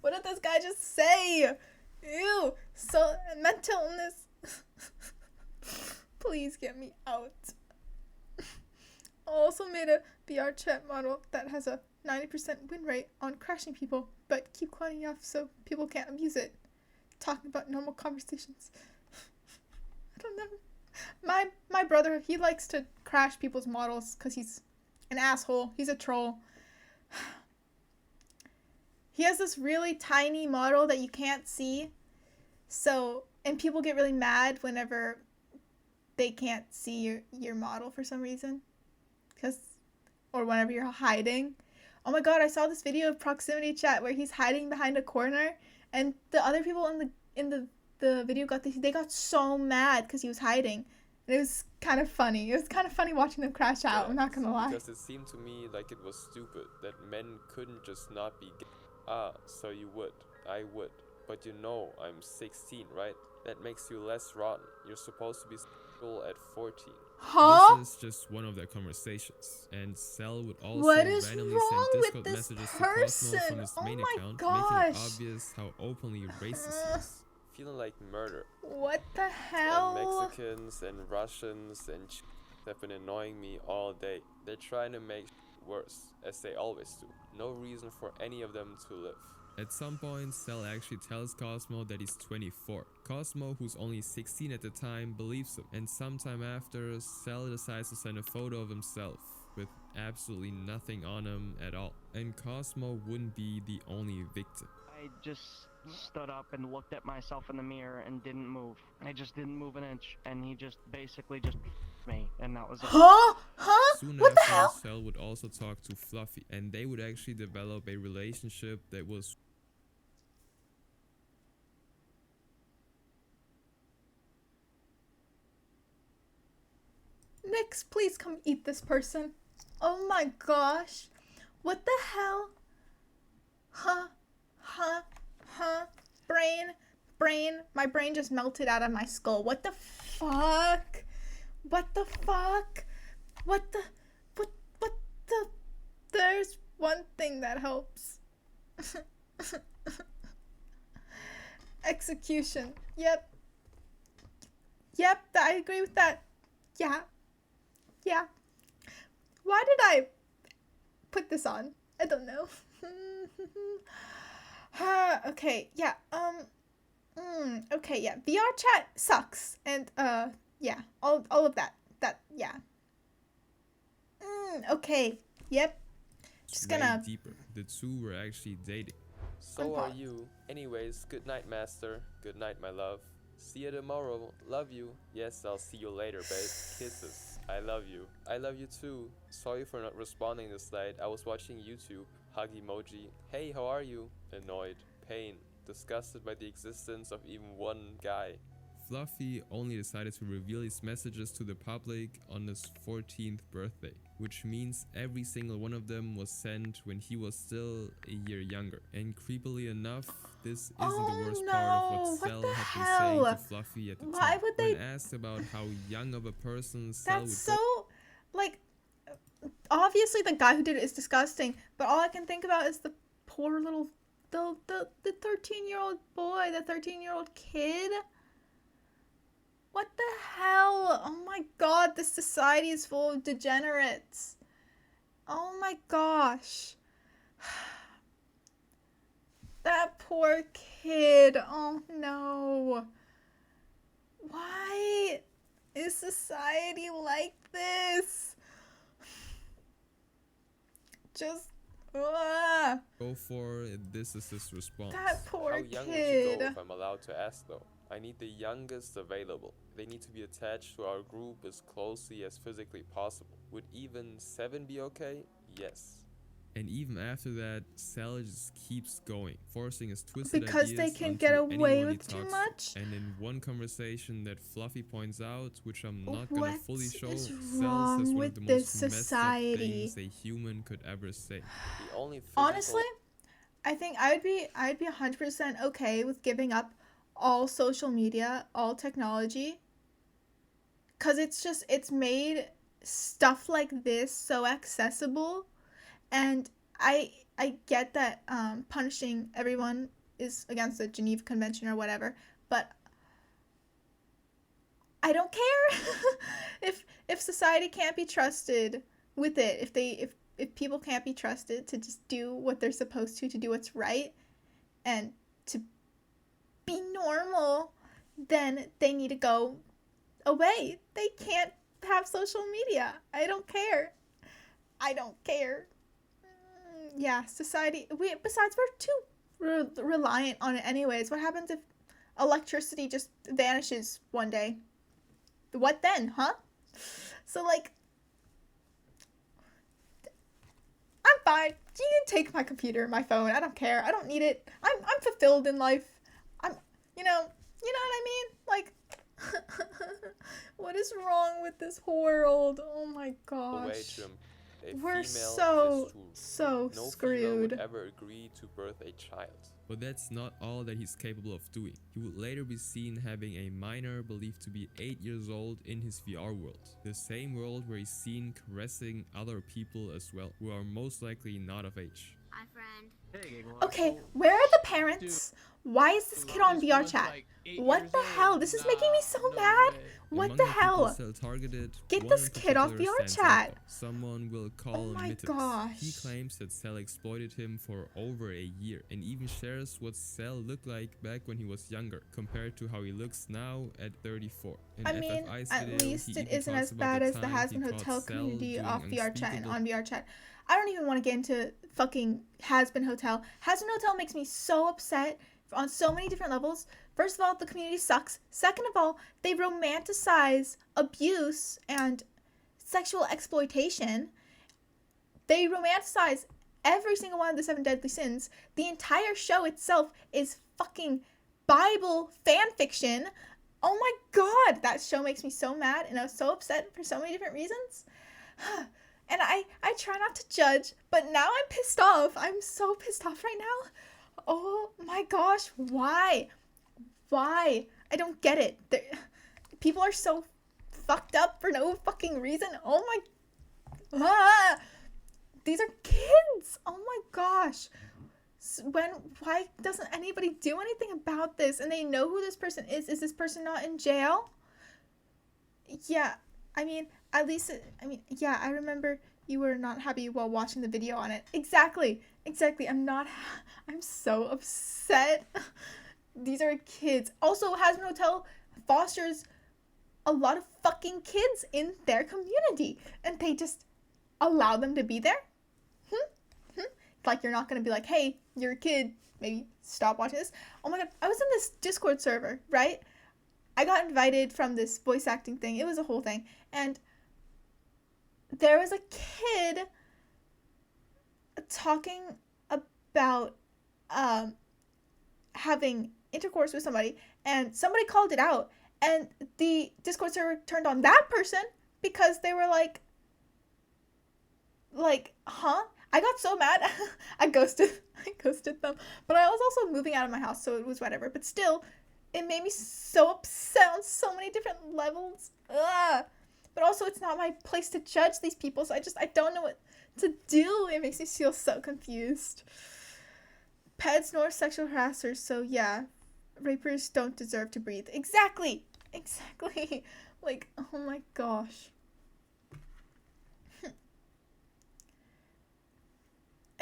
What did this guy just say? Ew, so mental illness. Please get me out. I also made a VR chat model that has a 90% win rate on crashing people, but keep cutting off so people can't abuse it. Talking about normal conversations. I don't know. My brother, he likes to crash people's models because he's an asshole. He's a troll. He has this really tiny model that you can't see. So, and people get really mad whenever they can't see your model for some reason. Or whenever you're hiding. Oh my god, I saw this video of proximity chat where he's hiding behind a corner and the other people in the video they got so mad because he was hiding. And it was kind of funny. It was kind of funny watching them crash out, I'm not gonna lie. Because it seemed to me like it was stupid that men couldn't just not be gay. Ah, so you would. I would. But you know I'm 16, right? That makes you less rotten. You're supposed to be single at 14. Huh? This is just one of their conversations, and Cell would also What is randomly wrong send with Discord this messages person? to Cosmo from his Oh main my account, gosh. making it obvious how openly racist he is. Feeling like murder. What the hell? And Mexicans and Russians and have been annoying me all day. They're trying to make worse, as they always do. No reason for any of them to live. At some point, Cell actually tells Cosmo that he's 24. Cosmo, who's only 16 at the time, believes him. And sometime after, Cell decides to send a photo of himself with absolutely nothing on him at all. And Cosmo wouldn't be the only victim. I just stood up and looked at myself in the mirror and didn't move. I just didn't move an inch, and he just basically just me, and that was it. Huh? Soon What the after, hell? Cell would also talk to Fluffy, and they would actually develop a relationship that was Nix, please come eat this person. Oh my gosh. What the hell? Huh? Brain. My brain just melted out of my skull. What the fuck? What the? There's one thing that helps. Execution. Yep, I agree with that. Yeah. Why did I put this on? I don't know. Okay, yeah, okay, yeah, VR chat sucks, and, yeah, all of that, yeah. Okay, yep, just gonna... way deeper. The two were actually dating. So Unpause. are you. Anyways, good night, master. Good night, my love. See you tomorrow. Love you. Yes, I'll see you later, babe. Kisses. I love you. I love you too. Sorry for not responding this late. I was watching YouTube. Hug emoji. Hey, how are you? Annoyed. Pain. Disgusted by the existence of even one guy. Fluffy only decided to reveal his messages to the public on his 14th birthday, which means every single one of them was sent when he was still a year younger. And creepily enough, this isn't the worst part of what Cell had been saying to Fluffy at the time. Why would they... When asked about how young of a person Cell That's would so, like, obviously the guy who did it is disgusting, but all I can think about is the poor little, the 13-year-old boy, the 13-year-old kid. What the hell? Oh my god, this society is full of degenerates. Oh my gosh. That poor kid. Oh no. Why is society like this? Just go for. This is his response. that poor How young kid. would you go if I'm allowed to ask though? I need the youngest available. They need to be attached to our group as closely as physically possible. Would even 7 be okay? Yes. And even after that, Sal just keeps going, forcing his twisted Because ideas they can onto get away anyone he with too talks much? to. And in one conversation that Fluffy points out, which I'm not gonna What fully show, is Sal wrong says one with of the this most messed up society? things a human could ever say. The only Honestly, I think I'd be 100% okay with giving up all social media, all technology, cuz it's made stuff like this so accessible, and I get that punishing everyone is against the Geneva Convention or whatever, but I don't care if society can't be trusted with it, if people can't be trusted to just do what they're supposed to do what's right and to be normal, then they need to go away. They can't have social media. I don't care. I don't care. Yeah, society. Besides, we're too reliant on it anyways. What happens if electricity just vanishes one day? What then, huh? So, like, I'm fine. You can take my computer, my phone. I don't care. I don't need it. I'm fulfilled in life. You know what I mean? Like, what is wrong with this world? Oh my gosh. We're so no screwed. Would ever agree to birth a child. But that's not all that he's capable of doing. He would later be seen having a minor believed to be 8 years old in his VR world. The same world where he's seen caressing other people as well, who are most likely not of age. Hi, friend. Okay, where are the parents? Why is this kid on VR chat? What the hell? This is making me so mad. What the hell? Get this kid off VR chat. Someone will call him Mittens. Gosh. He claims that Cell exploited him for over a year and even shares what Cell looked like back when he was younger compared to how he looks now at 34. I mean, at least it isn't as bad as the Has-Been Hotel community off VR chat and on VR chat. I don't even want to get into fucking Has-Been Hotel. Has-Been Hotel makes me so upset on so many different levels. First of all, the community sucks. Second of all, they romanticize abuse and sexual exploitation. They romanticize every single one of the 7 deadly sins. The entire show itself is fucking Bible fan fiction. Oh my god, that show makes me so mad, and I was so upset for so many different reasons. And I try not to judge, but now I'm pissed off. I'm so pissed off right now. Oh my gosh, why? Why? I don't get it. People are so fucked up for no fucking reason. Oh my... These are kids! Oh my gosh. Why doesn't anybody do anything about this? And they know who this person is. Is this person not in jail? Yeah, I mean, at least, yeah, I remember you were not happy while watching the video on it. Exactly. I'm so upset. These are kids. Also, Has-Been Hotel fosters a lot of fucking kids in their community, and they just allow them to be there? Like, you're not gonna be like, hey, you're a kid, maybe stop watching this. Oh my god, I was in this Discord server, right? I got invited from this voice acting thing. It was a whole thing. And there was a kid talking about having intercourse with somebody, and somebody called it out, and the Discord server turned on that person because they were like, huh? I got so mad. I ghosted them. But I was also moving out of my house, so it was whatever. But still, it made me so upset on so many different levels. Ugh. But also, it's not my place to judge these people, so I don't know what to do. It makes me feel so confused. Pets nor sexual harassers, so yeah. Rapers don't deserve to breathe. Exactly. Like, oh my gosh.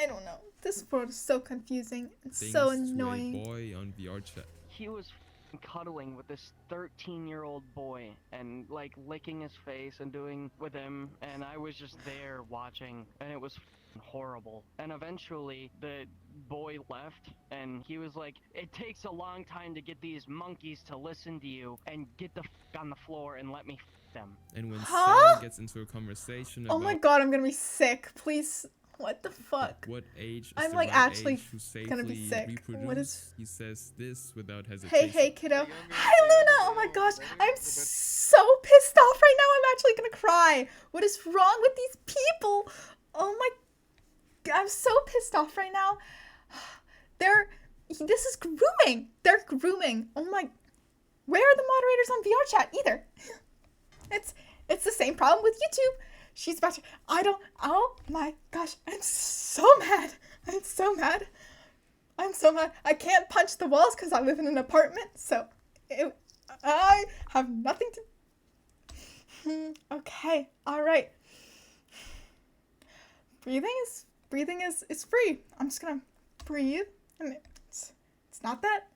I don't know. This world is so confusing and so annoying. Boy on VR chat. He was cuddling with this 13-year-old boy and like licking his face and doing with him, and I was just there watching, and it was horrible. And eventually the boy left and he was like, it takes a long time to get these monkeys to listen to you, and get the on the floor and let me them. And when Huh? Sal gets into a conversation Oh about my god, I'm gonna be sick. Please. What the fuck? what age is I'm the like right actually age to gonna be safely sick. reproduce, What is... he says this without Hey, hesitation. hey, kiddo. Hi, Luna! Oh my gosh, I'm so pissed off right now. I'm actually gonna cry. What is wrong with these people? Oh my... I'm so pissed off right now. This is grooming. They're grooming. Oh my... Where are the moderators on VR chat? Either. It's the same problem with YouTube. She's about to... Oh my gosh. I'm so mad. I'm so mad. I'm so mad. I can't punch the walls because I live in an apartment. So I have nothing to... Okay. All right. Breathing is free. I'm just going to breathe. I mean, it's not that...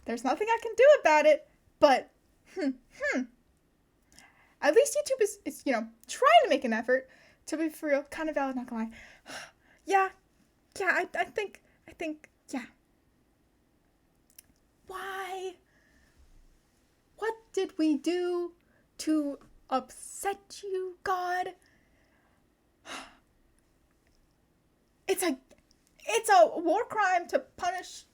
There's nothing I can do about it. But... At least YouTube is trying to make an effort to be for real. Kind of valid, not gonna lie. Yeah, I think, yeah. Why? What did we do to upset you, God? It's a war crime to punish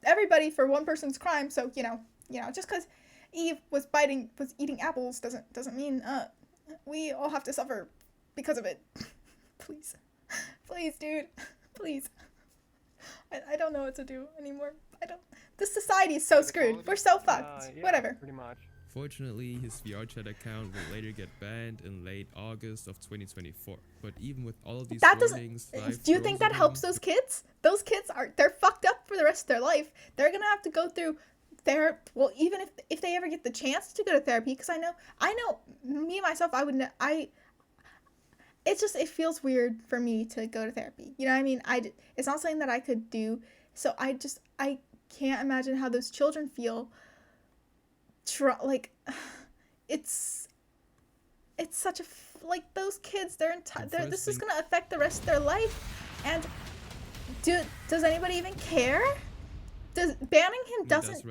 everybody for one person's crime. So just because Eve was eating apples doesn't mean we all have to suffer because of it. Please, dude, please. I don't know what to do anymore. This society is so screwed. We're so fucked. Yeah, Whatever. Pretty much. Fortunately, his VR chat account will later get banned in late August of 2024. But even with all of these warnings, Do you think that helps those kids? Those kids they're fucked up for the rest of their life. They're gonna have to go through well, even if they ever get the chance to go to therapy, because I know me myself, it feels weird for me to go to therapy. You know what I mean? It's not something that I could do. So I can't imagine how those children feel. It's such a those kids. This is gonna affect the rest of their life. And does anybody even care? Banning him doesn't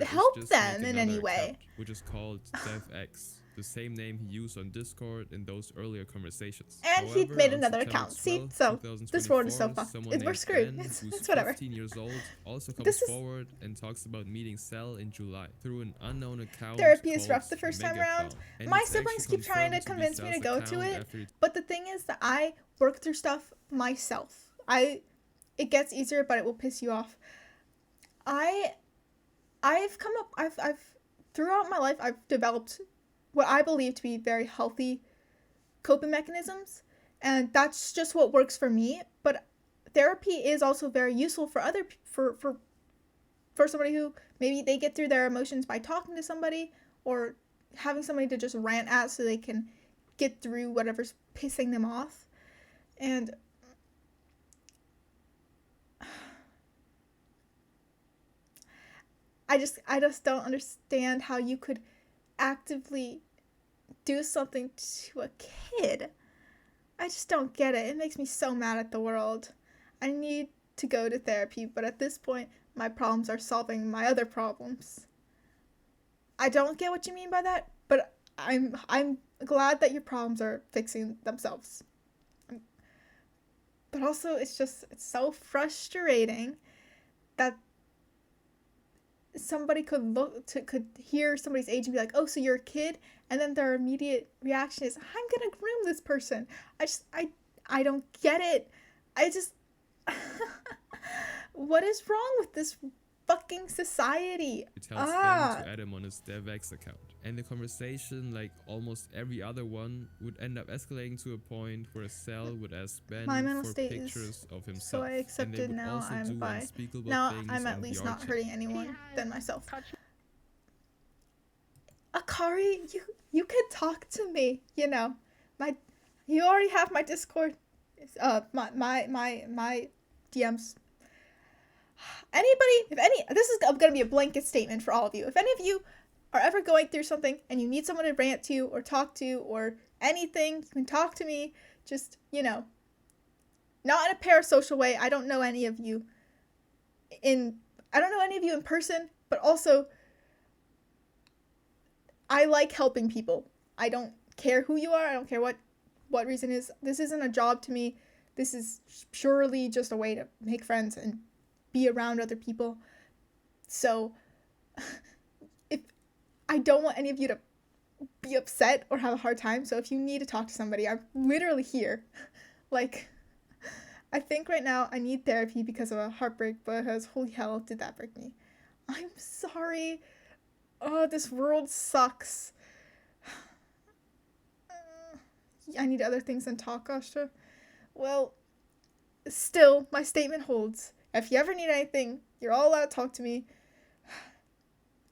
help them in any way. Account, which is called DevX, the same name he used on Discord in those earlier conversations. And he made another account. See, so this world is so fucked. We're screwed. It's whatever. 15 years old, also comes forward and talks about meeting Cell in July through an unknown account. Therapy is rough the first time around. My siblings keep trying to convince me to go to it, but the thing is that I work through stuff myself. It gets easier, but it will piss you off. I've throughout my life, I've developed what I believe to be very healthy coping mechanisms, and that's just what works for me. But therapy is also very useful for for somebody who maybe they get through their emotions by talking to somebody or having somebody to just rant at so they can get through whatever's pissing them off. And I just don't understand how you could actively do something to a kid. I just don't get it. It makes me so mad at the world. I need to go to therapy, but at this point, my problems are solving my other problems. I don't get what you mean by that, but I'm glad that your problems are fixing themselves. But also, it's so frustrating that somebody could hear somebody's age and be like, oh, so you're a kid, and then their immediate reaction is, I'm gonna groom this person. I don't get it. What is wrong with this fucking society? He tells Ben to add him on his DevX account. And the conversation, like almost every other one, would end up escalating to a point where Cell would ask Ben for pictures of himself. So I accepted. Now I'm bi. Now I'm at least not hurting anyone than myself. Akari, you can talk to me. You know, you already have my Discord. My DMs. This is gonna be a blanket statement for all of you. If any of you are ever going through something and you need someone to rant to or talk to or anything, you can talk to me. Just, you know, not in a parasocial way. I don't know any of you in person, but also I like helping people. I don't care who you are. I don't care what reason is. This isn't a job to me. This is purely just a way to make friends and be around other people. So if I don't want any of you to be upset or have a hard time, so if you need to talk to somebody, I'm literally here. Like, I think right now I need therapy because of a heartbreak, because holy hell did that break me. I'm sorry. Oh, this world sucks. I need other things than talk, ASHTAH. Well, still, my statement holds. If you ever need anything, you're all allowed to talk to me.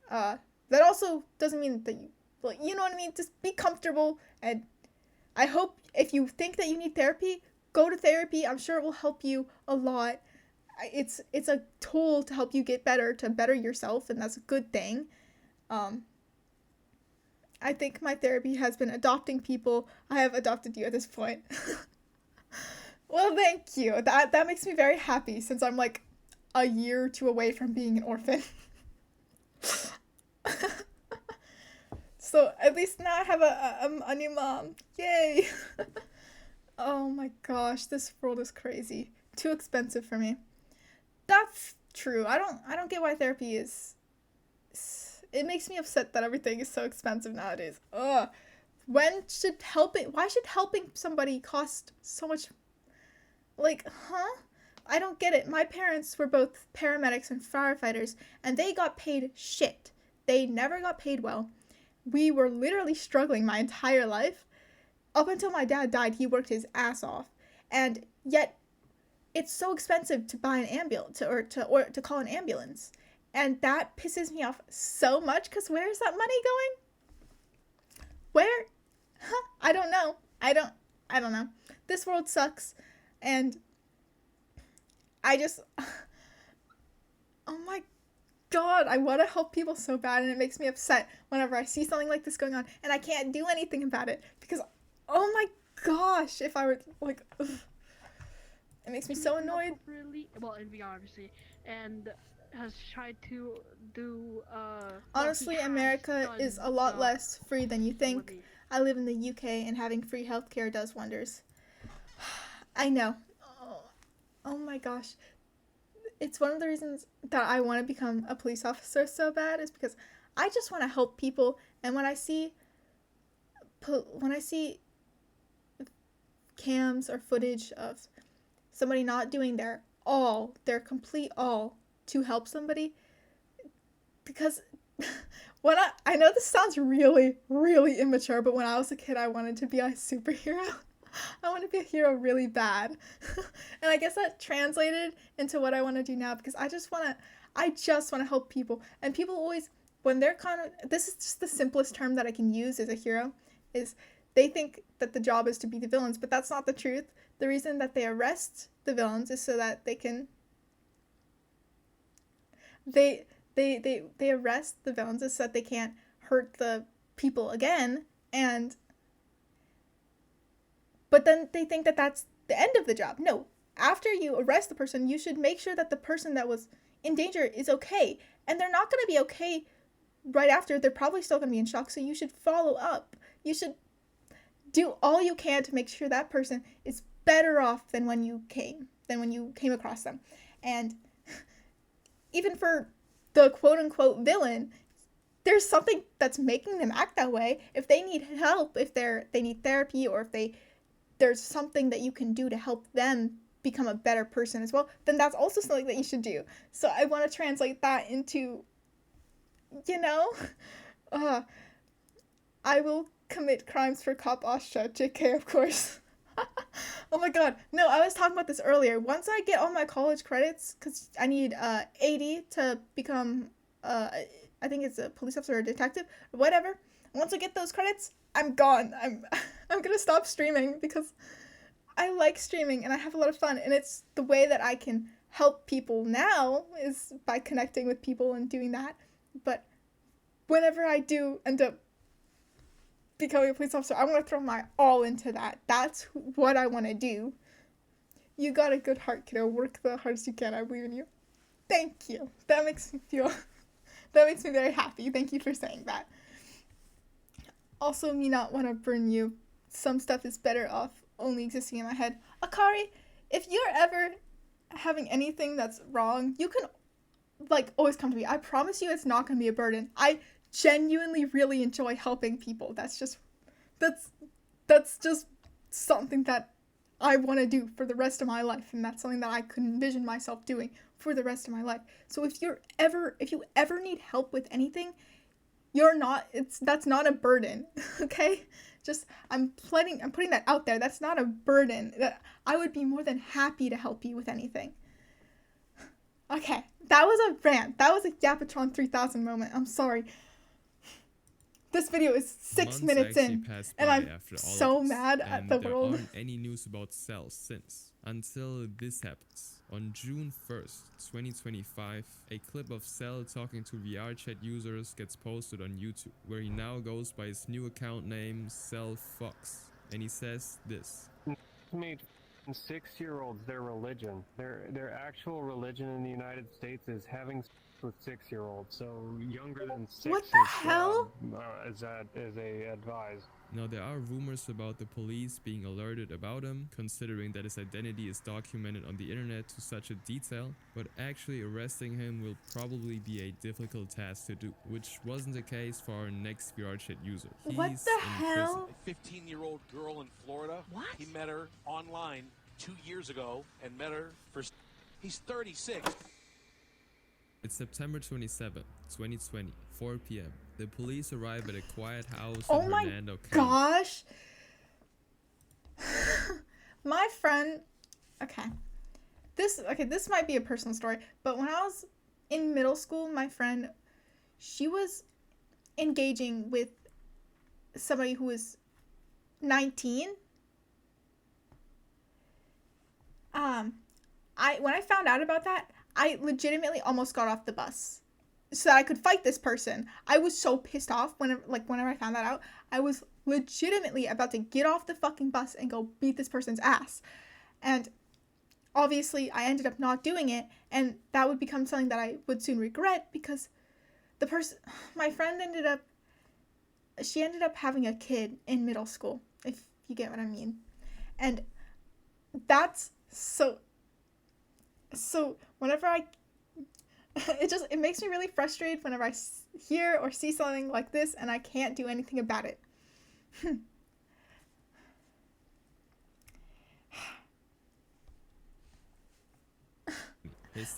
That also doesn't mean that you know what I mean? Just be comfortable, and I hope if you think that you need therapy, go to therapy. I'm sure it will help you a lot. It's a tool to help you get better, to better yourself, and that's a good thing. I think my therapy has been adopting people. I have adopted you at this point. Well, thank you. That makes me very happy, since I'm like a year or two away from being an orphan. So at least now I have a new mom. Yay! Oh my gosh, this world is crazy. Too expensive for me. That's true. I don't get why therapy is. It makes me upset that everything is so expensive nowadays. Ugh. Why should helping somebody cost so much? Like, huh? I don't get it. My parents were both paramedics and firefighters, and they got paid shit. They never got paid well. We were literally struggling my entire life. Up until my dad died, he worked his ass off. And yet, it's so expensive to buy an ambulance or to call an ambulance. And that pisses me off so much, because where is that money going? Where? Huh? I don't know. I don't know. This world sucks. And I just, oh my God, I want to help people so bad, and it makes me upset whenever I see something like this going on and I can't do anything about it, because, oh my gosh, if I were, like, ugh, it makes me so annoyed. Really, well, in VR, obviously, and has tried to do, honestly, America is a lot less free than you think. I live in the UK, and having free healthcare does wonders. I know. Oh my gosh. It's one of the reasons that I want to become a police officer so bad, is because I just want to help people, and when I see cams or footage of somebody not doing their complete all to help somebody, because when I know this sounds really, really immature, but when I was a kid, I wanted to be a superhero. I want to be a hero really bad. And I guess that translated into what I want to do now, because I just want to help people. And people always, when they're this is just the simplest term that I can use as a hero, is they think that the job is to be the villains, but that's not the truth. The reason that they arrest the villains is so that they can they arrest the villains is so that they can't hurt the people again, but then they think that that's the end of the job. No, after you arrest the person, you should make sure that the person that was in danger is okay. And they're not going to be okay right after. They're probably still going to be in shock, so you should follow up. You should do all you can to make sure that person is better off than when you came across them. And even for the quote-unquote villain, there's something that's making them act that way. If they need help, if they need therapy, or if there's something that you can do to help them become a better person as well, then that's also something that you should do. So I want to translate that into, I will commit crimes for cop ASHTAH, JK, of course. Oh my God. No, I was talking about this earlier. Once I get all my college credits, because I need 80 to become, I think it's a police officer or a detective, or whatever. Once I get those credits, I'm gone. I'm gonna stop streaming, because I like streaming and I have a lot of fun, and it's the way that I can help people now is by connecting with people and doing that. But whenever I do end up becoming a police officer. I want to throw my all into that. That's what I want to do. You got a good heart, kiddo. Work the hardest you can. I believe in you. Thank you. That makes me very happy. Thank you for saying that. Also, me not want to burn you. Some stuff is better off only existing in my head. Akari, if you're ever having anything that's wrong, you can, like, always come to me. I promise you it's not going to be a burden. I genuinely really enjoy helping people. That's just something that I want to do for the rest of my life, and that's something that I could envision myself doing for the rest of my life. So if you ever need help with anything, that's not a burden. Okay? Just I'm putting that out there. That's not a burden. That I would be more than happy to help you with anything. Okay, that was a rant. That was a Yapatron 3000 moment. I'm sorry. This video is 6 minutes in, and I'm so mad at the world. There aren't any news about cells since, until this happens. On June 1st, 2025, a clip of Cell talking to VRChat users gets posted on YouTube, where he now goes by his new account name, Cell Fox, and he says this. Made 6-year-olds their religion. Their actual religion in the United States is having sex with 6-year-olds. So younger than 6 what the hell? Is advised. Now, there are rumors about the police being alerted about him, considering that his identity is documented on the internet to such a detail, but actually arresting him will probably be a difficult task to do, which wasn't the case for our next VRChat user. What the hell? A 15-year-old girl in Florida. What? He met her online 2 years ago and met her for... He's 36. It's September 27, 2020, 4 p.m. The police arrive at a quiet house oh in my Hernando County. Gosh. My friend, this might be a personal story, but when I was in middle school, my friend, she was engaging with somebody who was 19. When I found out about that, I legitimately almost got off the bus so that I could fight this person. I was so pissed off whenever I found that out. I was legitimately about to get off the fucking bus and go beat this person's ass. And obviously I ended up not doing it, and that would become something that I would soon regret, because my friend ended up having a kid in middle school, if you get what I mean. And that's so whenever it makes me really frustrated whenever I hear or see something like this and I can't do anything about it.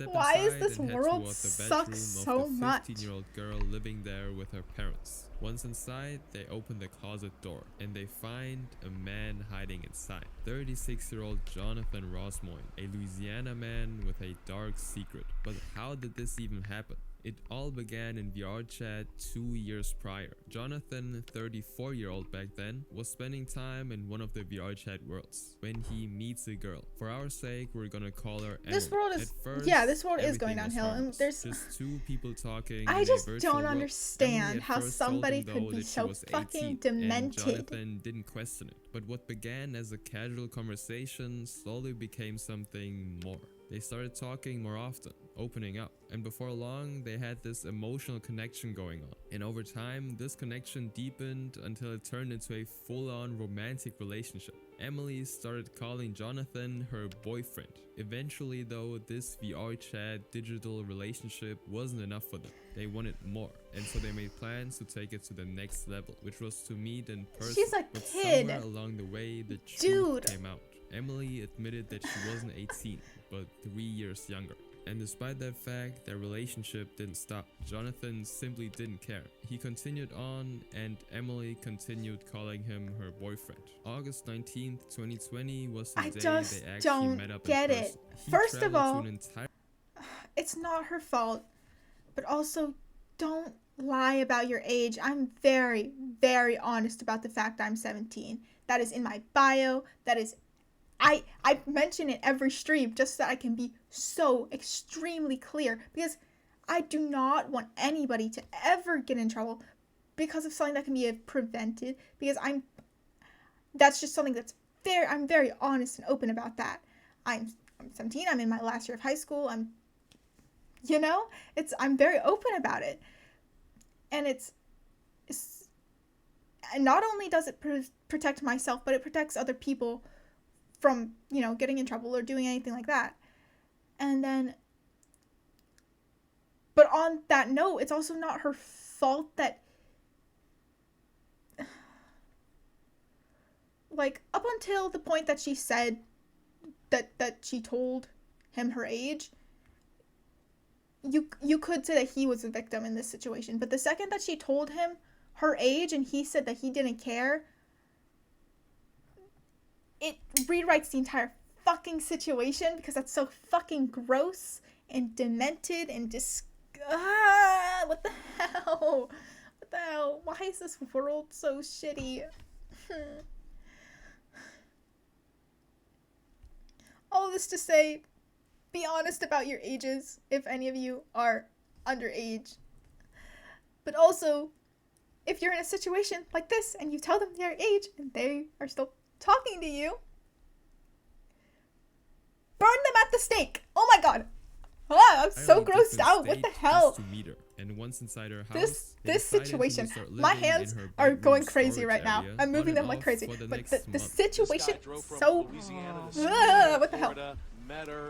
Why is this world suck so much? 15-year-old girl living there with her parents. Once inside, they open the closet door and they find a man hiding inside. 36-year-old Jonathan Rosmoyne, a Louisiana man with a dark secret. But how did this even happen? It all began in VRChat 2 years prior. Jonathan, 34-year-old back then, was spending time in one of the VRChat worlds when he meets a girl. For our sake, we're gonna call her Emily. This world is going downhill, and there's just two people talking. I just don't understand how somebody could be so fucking demented. Jonathan didn't question it, but what began as a casual conversation slowly became something more. They started talking more often, opening up, and before long they had this emotional connection going on. And over time, this connection deepened until it turned into a full-on romantic relationship. Emily started calling Jonathan her boyfriend. Eventually though, this VRChat digital relationship wasn't enough for them. They wanted more, and so they made plans to take it to the next level, which was to meet in person. She's a but kid. Somewhere along the way, the truth came out. Emily admitted that she wasn't 18, but 3 years younger. And despite that fact, their relationship didn't stop. Jonathan simply didn't care. He continued on, and Emily continued calling him her boyfriend. August 19th, 2020 was the day they actually met up in person. It. First of all, it's not her fault, but also don't lie about your age. I'm very, very honest about the fact I'm 17. That is in my bio. That is I mention it every stream just so that I can be so extremely clear, because I do not want anybody to ever get in trouble because of something that can be prevented, because that's just something that's I'm very honest and open about that. I'm 17, I'm in my last year of high school, I'm very open about it. And it's and not only does it protect myself, but it protects other people from, getting in trouble or doing anything like that. And then, but on that note, it's also not her fault that, like, up until the point that she said that she told him her age, you could say that he was a victim in this situation. But the second that she told him her age and he said that he didn't care, it rewrites the entire fucking situation, because that's so fucking gross and demented and what the hell? What the hell? Why is this world so shitty? All this to say, be honest about your ages if any of you are underage. But also, if you're in a situation like this and you tell them their age and they are still talking to you, burn them at the stake. Oh my god. I'm so grossed out. What the hell? To meet her. And once inside her house, This situation, my hands are going crazy right now. I'm moving them like crazy. But the situation is so... what the hell?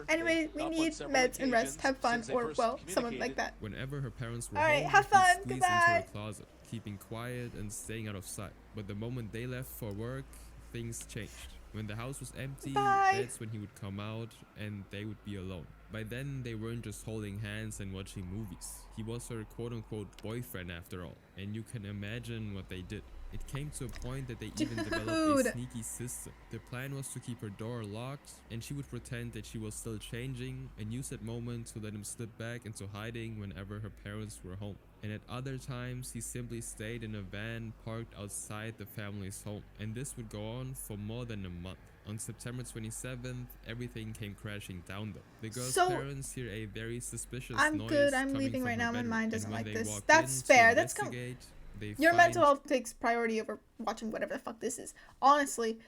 Anyway, we need meds and rest. Have fun, or, well, someone like that. Whenever her parents were Alright, home, have fun. he'd squeeze Goodbye. into her closet, keeping quiet and staying out of sight. But the moment they left for work, things changed. When the house was empty, Bye. that's when he would come out and they would be alone. By then, they weren't just holding hands and watching movies. He was her quote-unquote boyfriend after all, and you can imagine what they did. It came to a point that they even developed a sneaky system. The plan was to keep her door locked, and she would pretend that she was still changing and use that moment to let him slip back into hiding whenever her parents were home. And at other times, he simply stayed in a van parked outside the family's home. And this would go on for more than a month. On September 27th, everything came crashing down though. The girl's parents hear a very suspicious noise. I'm coming leaving from right her now. My bedroom. mind doesn't And when like they this. walk That's in to fair. investigate, they Your find mental health takes priority over watching whatever the fuck this is. Honestly.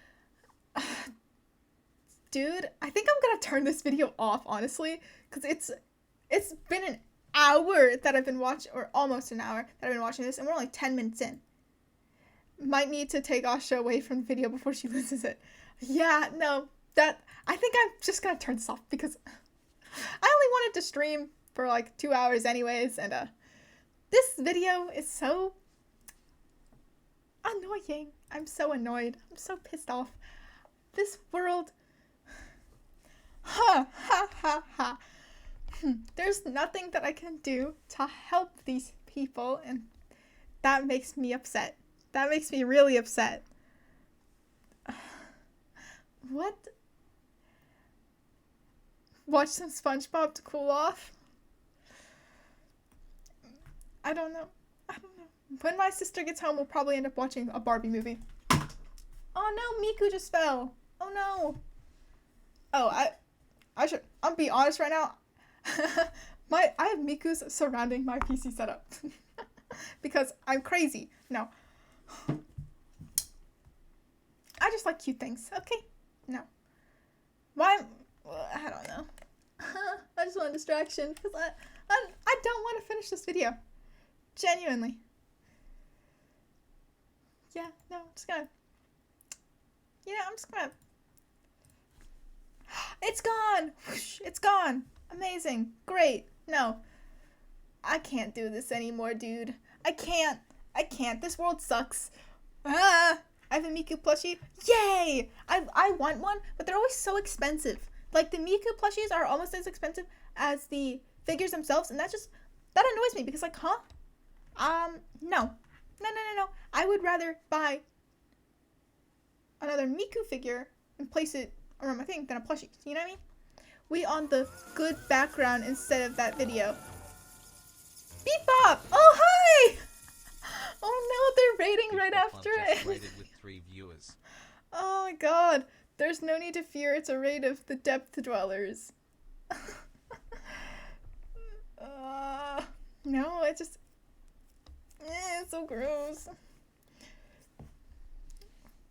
Dude, I think I'm gonna turn this video off, honestly. Because it's been an hour that I've been watching, or almost an hour that I've been watching this, and we're only 10 minutes in. Might need to take Asha away from the video before she loses it. Yeah, no, I think I'm just gonna turn this off, because I only wanted to stream for like 2 hours anyways, and this video is so annoying. I'm so annoyed. I'm so pissed off. This world... Ha ha ha ha. There's nothing that I can do to help these people, and that makes me upset. That makes me really upset. What? Watch some SpongeBob to cool off? I don't know. When my sister gets home, we'll probably end up watching a Barbie movie. Oh no, Miku just fell. Oh no. Oh, I'm be honest right now. I have Miku's surrounding my PC setup because I'm crazy. No, I just like cute things. Okay, no. Why? I don't know. I just want a distraction because I don't want to finish this video. Genuinely. Yeah. No. I'm just gonna. It's gone. It's gone. Amazing. Great. No. I can't do this anymore, dude. I can't. This world sucks. I have a Miku plushie. Yay! I want one, but they're always so expensive. Like, the Miku plushies are almost as expensive as the figures themselves, and that annoys me because, like, huh? No. I would rather buy another Miku figure and place it around my thing than a plushie. You know what I mean? We on the good background instead of that video. Beep bop! Oh, hi! Oh no, they're raiding right after it. Rated with 3 viewers. Oh my god. There's no need to fear. It's a raid of the depth dwellers. No, It's so gross.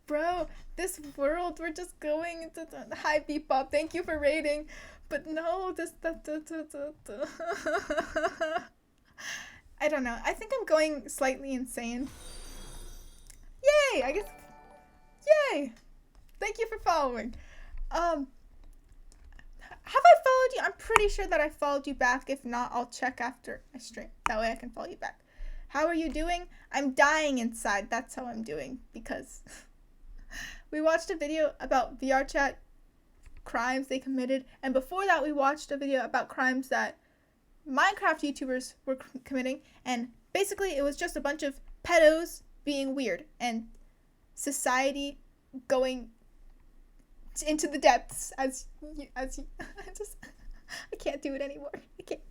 Bro, this world, we're just going into the hi Bebop. Thank you for rating. But no, I don't know. I think I'm going slightly insane. Yay! I guess. Yay! Thank you for following. Have I followed you? I'm pretty sure that I followed you back. If not, I'll check after I stream. That way I can follow you back. How are you doing? I'm dying inside. That's how I'm doing. Because we watched a video about VR chat crimes they committed. And before that, we watched a video about crimes that Minecraft YouTubers were committing. And basically, it was just a bunch of pedos being weird. And society going into the depths as you I can't do it anymore.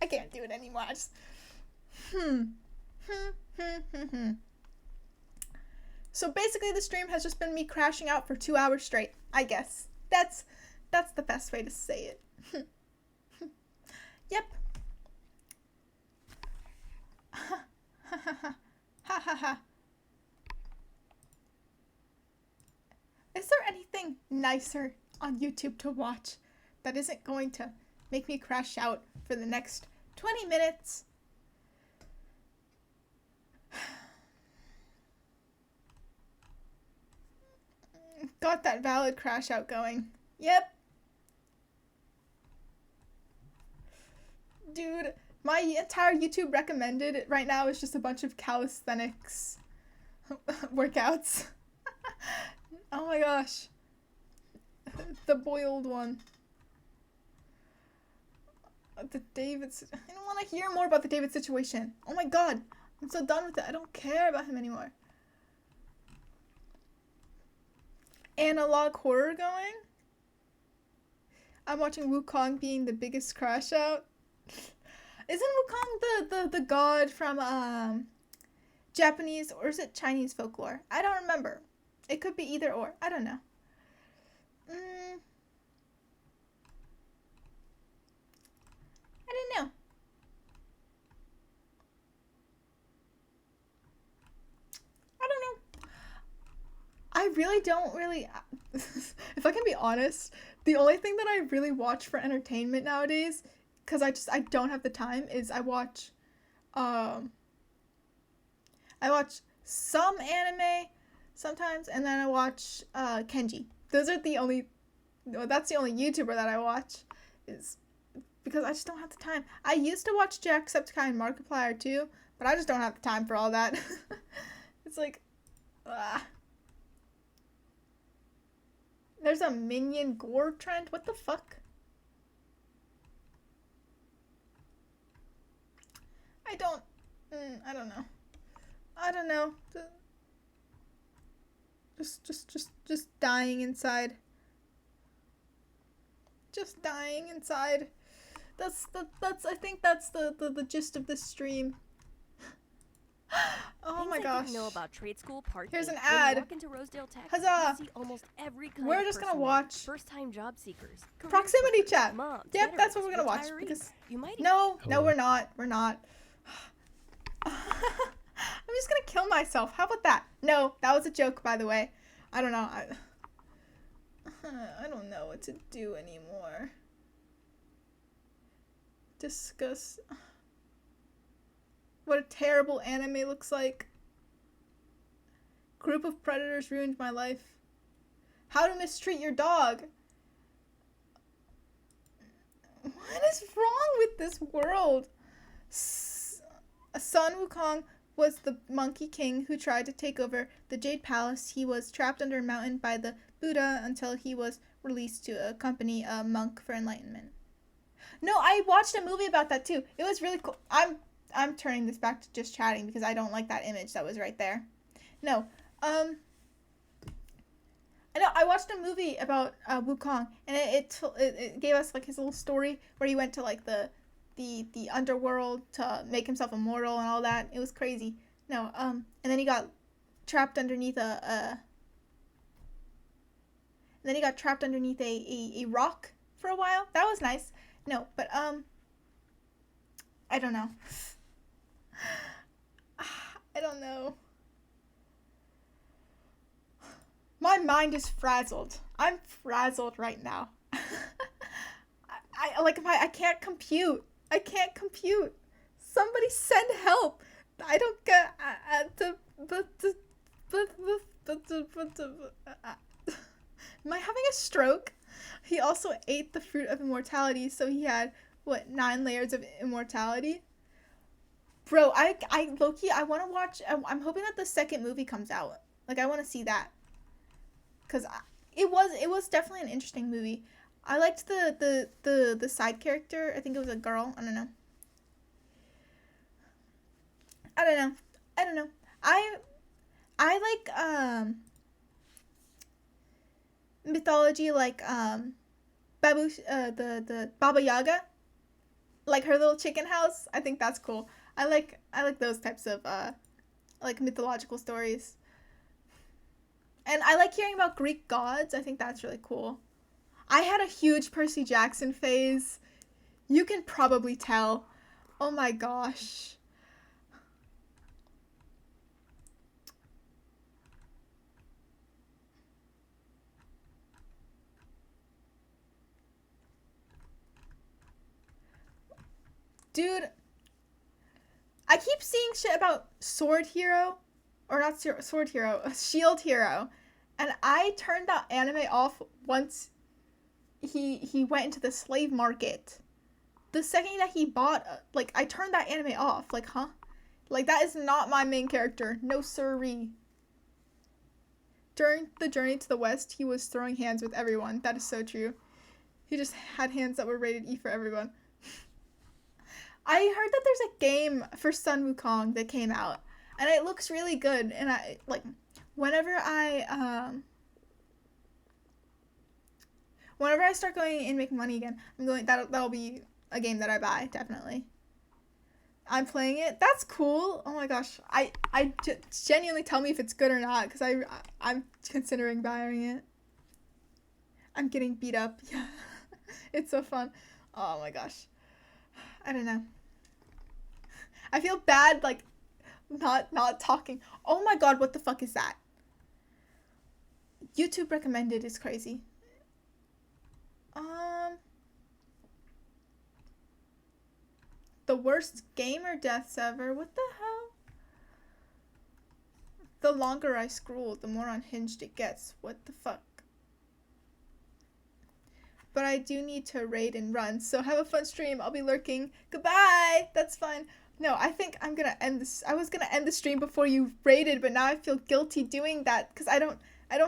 I can't do it anymore. I just So basically the stream has just been me crashing out for 2 hours straight, I guess. That's the best way to say it. Yep. Ha ha ha. Is there anything nicer on YouTube to watch that isn't going to make me crash out for the next 20 minutes? Got that valid crash out going. Yep. Dude, my entire YouTube recommended right now is just a bunch of calisthenics workouts. Oh my gosh. The boiled one. The David... I don't want to hear more about the David situation. Oh my god. I'm so done with it. I don't care about him anymore. Analog horror going? I'm watching Wukong being the biggest crash out. Isn't Wukong the god from Japanese or is it Chinese folklore? I don't remember. It could be either or. I don't know. I don't know. I don't know. I really don't really... if I can be honest, the only thing that I really watch for entertainment nowadays, because I don't have the time, is I watch some anime sometimes, and then I watch Kenji. Those are the only... Well, that's the only YouTuber that I watch, is because I just don't have the time. I used to watch Jacksepticeye and Markiplier too, but I just don't have the time for all that. It's like... There's a minion gore trend? What the fuck? I don't know. I don't know. Just dying inside. Just dying inside. I think that's the gist of this stream. Oh my gosh. I didn't know about trade school part Here's an 8. ad. When you walk into Rosedale Tech, Huzzah. you see almost every kind We're of just gonna person watch there. First-time job seekers, career proximity switchers, chat. moms, Yep, that's what we're gonna veterans, watch retirees. because You might no, we're not. We're not. I'm just gonna kill myself. How about that? No, that was a joke, by the way. I don't know. I don't know what to do anymore. Discuss what a terrible anime looks like. Group of predators ruined my life. How to mistreat your dog. What is wrong with this world? Sun Wukong was the Monkey King who tried to take over the Jade Palace. He was trapped under a mountain by the Buddha until he was released to accompany a monk for enlightenment. No, I watched a movie about that too. It was really cool. I'm turning this back to just chatting because I don't like that image that was right there. No, I know I watched a movie about Wukong, and it gave us like his little story where he went to like the underworld to make himself immortal and all that. It was crazy. No, and then he got trapped underneath a rock for a while. That was nice. No, but I don't know. I don't know. My mind is frazzled. I'm frazzled right now. I can't compute. I can't compute. Somebody send help. I don't get am I having a stroke? He also ate the fruit of immortality, so he had what, 9 layers of immortality? Bro, I low-key, I want to watch. I'm hoping that the second movie comes out. Like, I want to see that. Cause it was definitely an interesting movie. I liked the side character. I think it was a girl. I don't know. I like mythology, like Babu the Baba Yaga, like her little chicken house. I think that's cool. I like those types of like mythological stories. And I like hearing about Greek gods. I think that's really cool. I had a huge Percy Jackson phase. You can probably tell. Oh my gosh. Dude, I keep seeing shit about Sword Hero, or not Sword Hero, Shield Hero, and I turned that anime off once he went into the slave market. The second that he bought, like, I turned that anime off. Like, huh? Like, that is not my main character. No siree. During the journey to the west, he was throwing hands with everyone. That is so true. He just had hands that were rated E for everyone. I heard that there's a game for Sun Wukong that came out, and it looks really good. And I like, whenever I start going and make money again, that'll be a game that I buy, definitely. I'm playing it. That's cool. Oh my gosh, I genuinely, tell me if it's good or not, because I'm considering buying it. I'm getting beat up. Yeah, it's so fun. Oh my gosh, I don't know. I feel bad, like, not talking. Oh my god, what the fuck is that? YouTube recommended is crazy. The worst gamer deaths ever. What the hell? The longer I scroll, the more unhinged it gets. What the fuck? But I do need to raid and run, so have a fun stream. I'll be lurking. Goodbye! That's fine. No, I think I'm gonna end this. I was gonna end the stream before you raided, but now I feel guilty doing that because I don't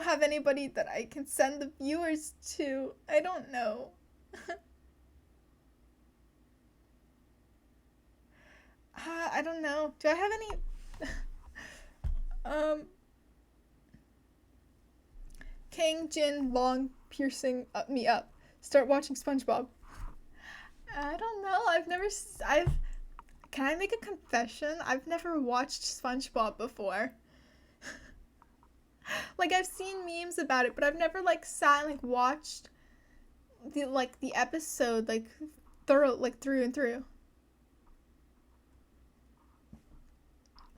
have anybody that I can send the viewers to. I don't know. I don't know. Do I have any? King Jin Long piercing me up. Start watching SpongeBob. I don't know. Can I make a confession? I've never watched SpongeBob before. Like, I've seen memes about it, but I've never, like, sat and, like, watched the episode, like, through and through.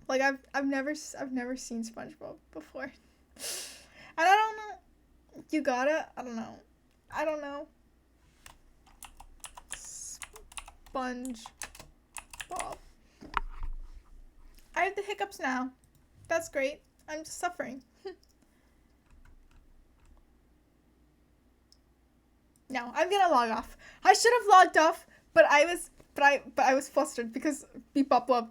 Like, I've never seen SpongeBob before. And I don't know. You gotta? I don't know. SpongeBob. I have the hiccups now. That's great. I'm just suffering. No, I'm gonna log off. I should have logged off, but I was flustered because Beepopwub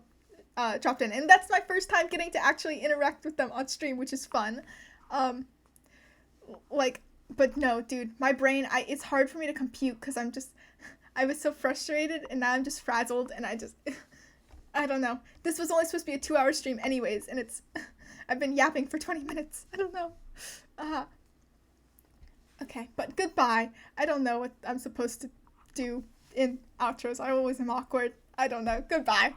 dropped in, and that's my first time getting to actually interact with them on stream, which is fun. But no, dude, my brain, it's hard for me to compute because I was so frustrated, and now I'm just frazzled, and I don't know. This was only supposed to be a 2-hour stream anyways, and I've been yapping for 20 minutes. I don't know. Okay, but goodbye. I don't know what I'm supposed to do in outros. I always am awkward. I don't know. Goodbye.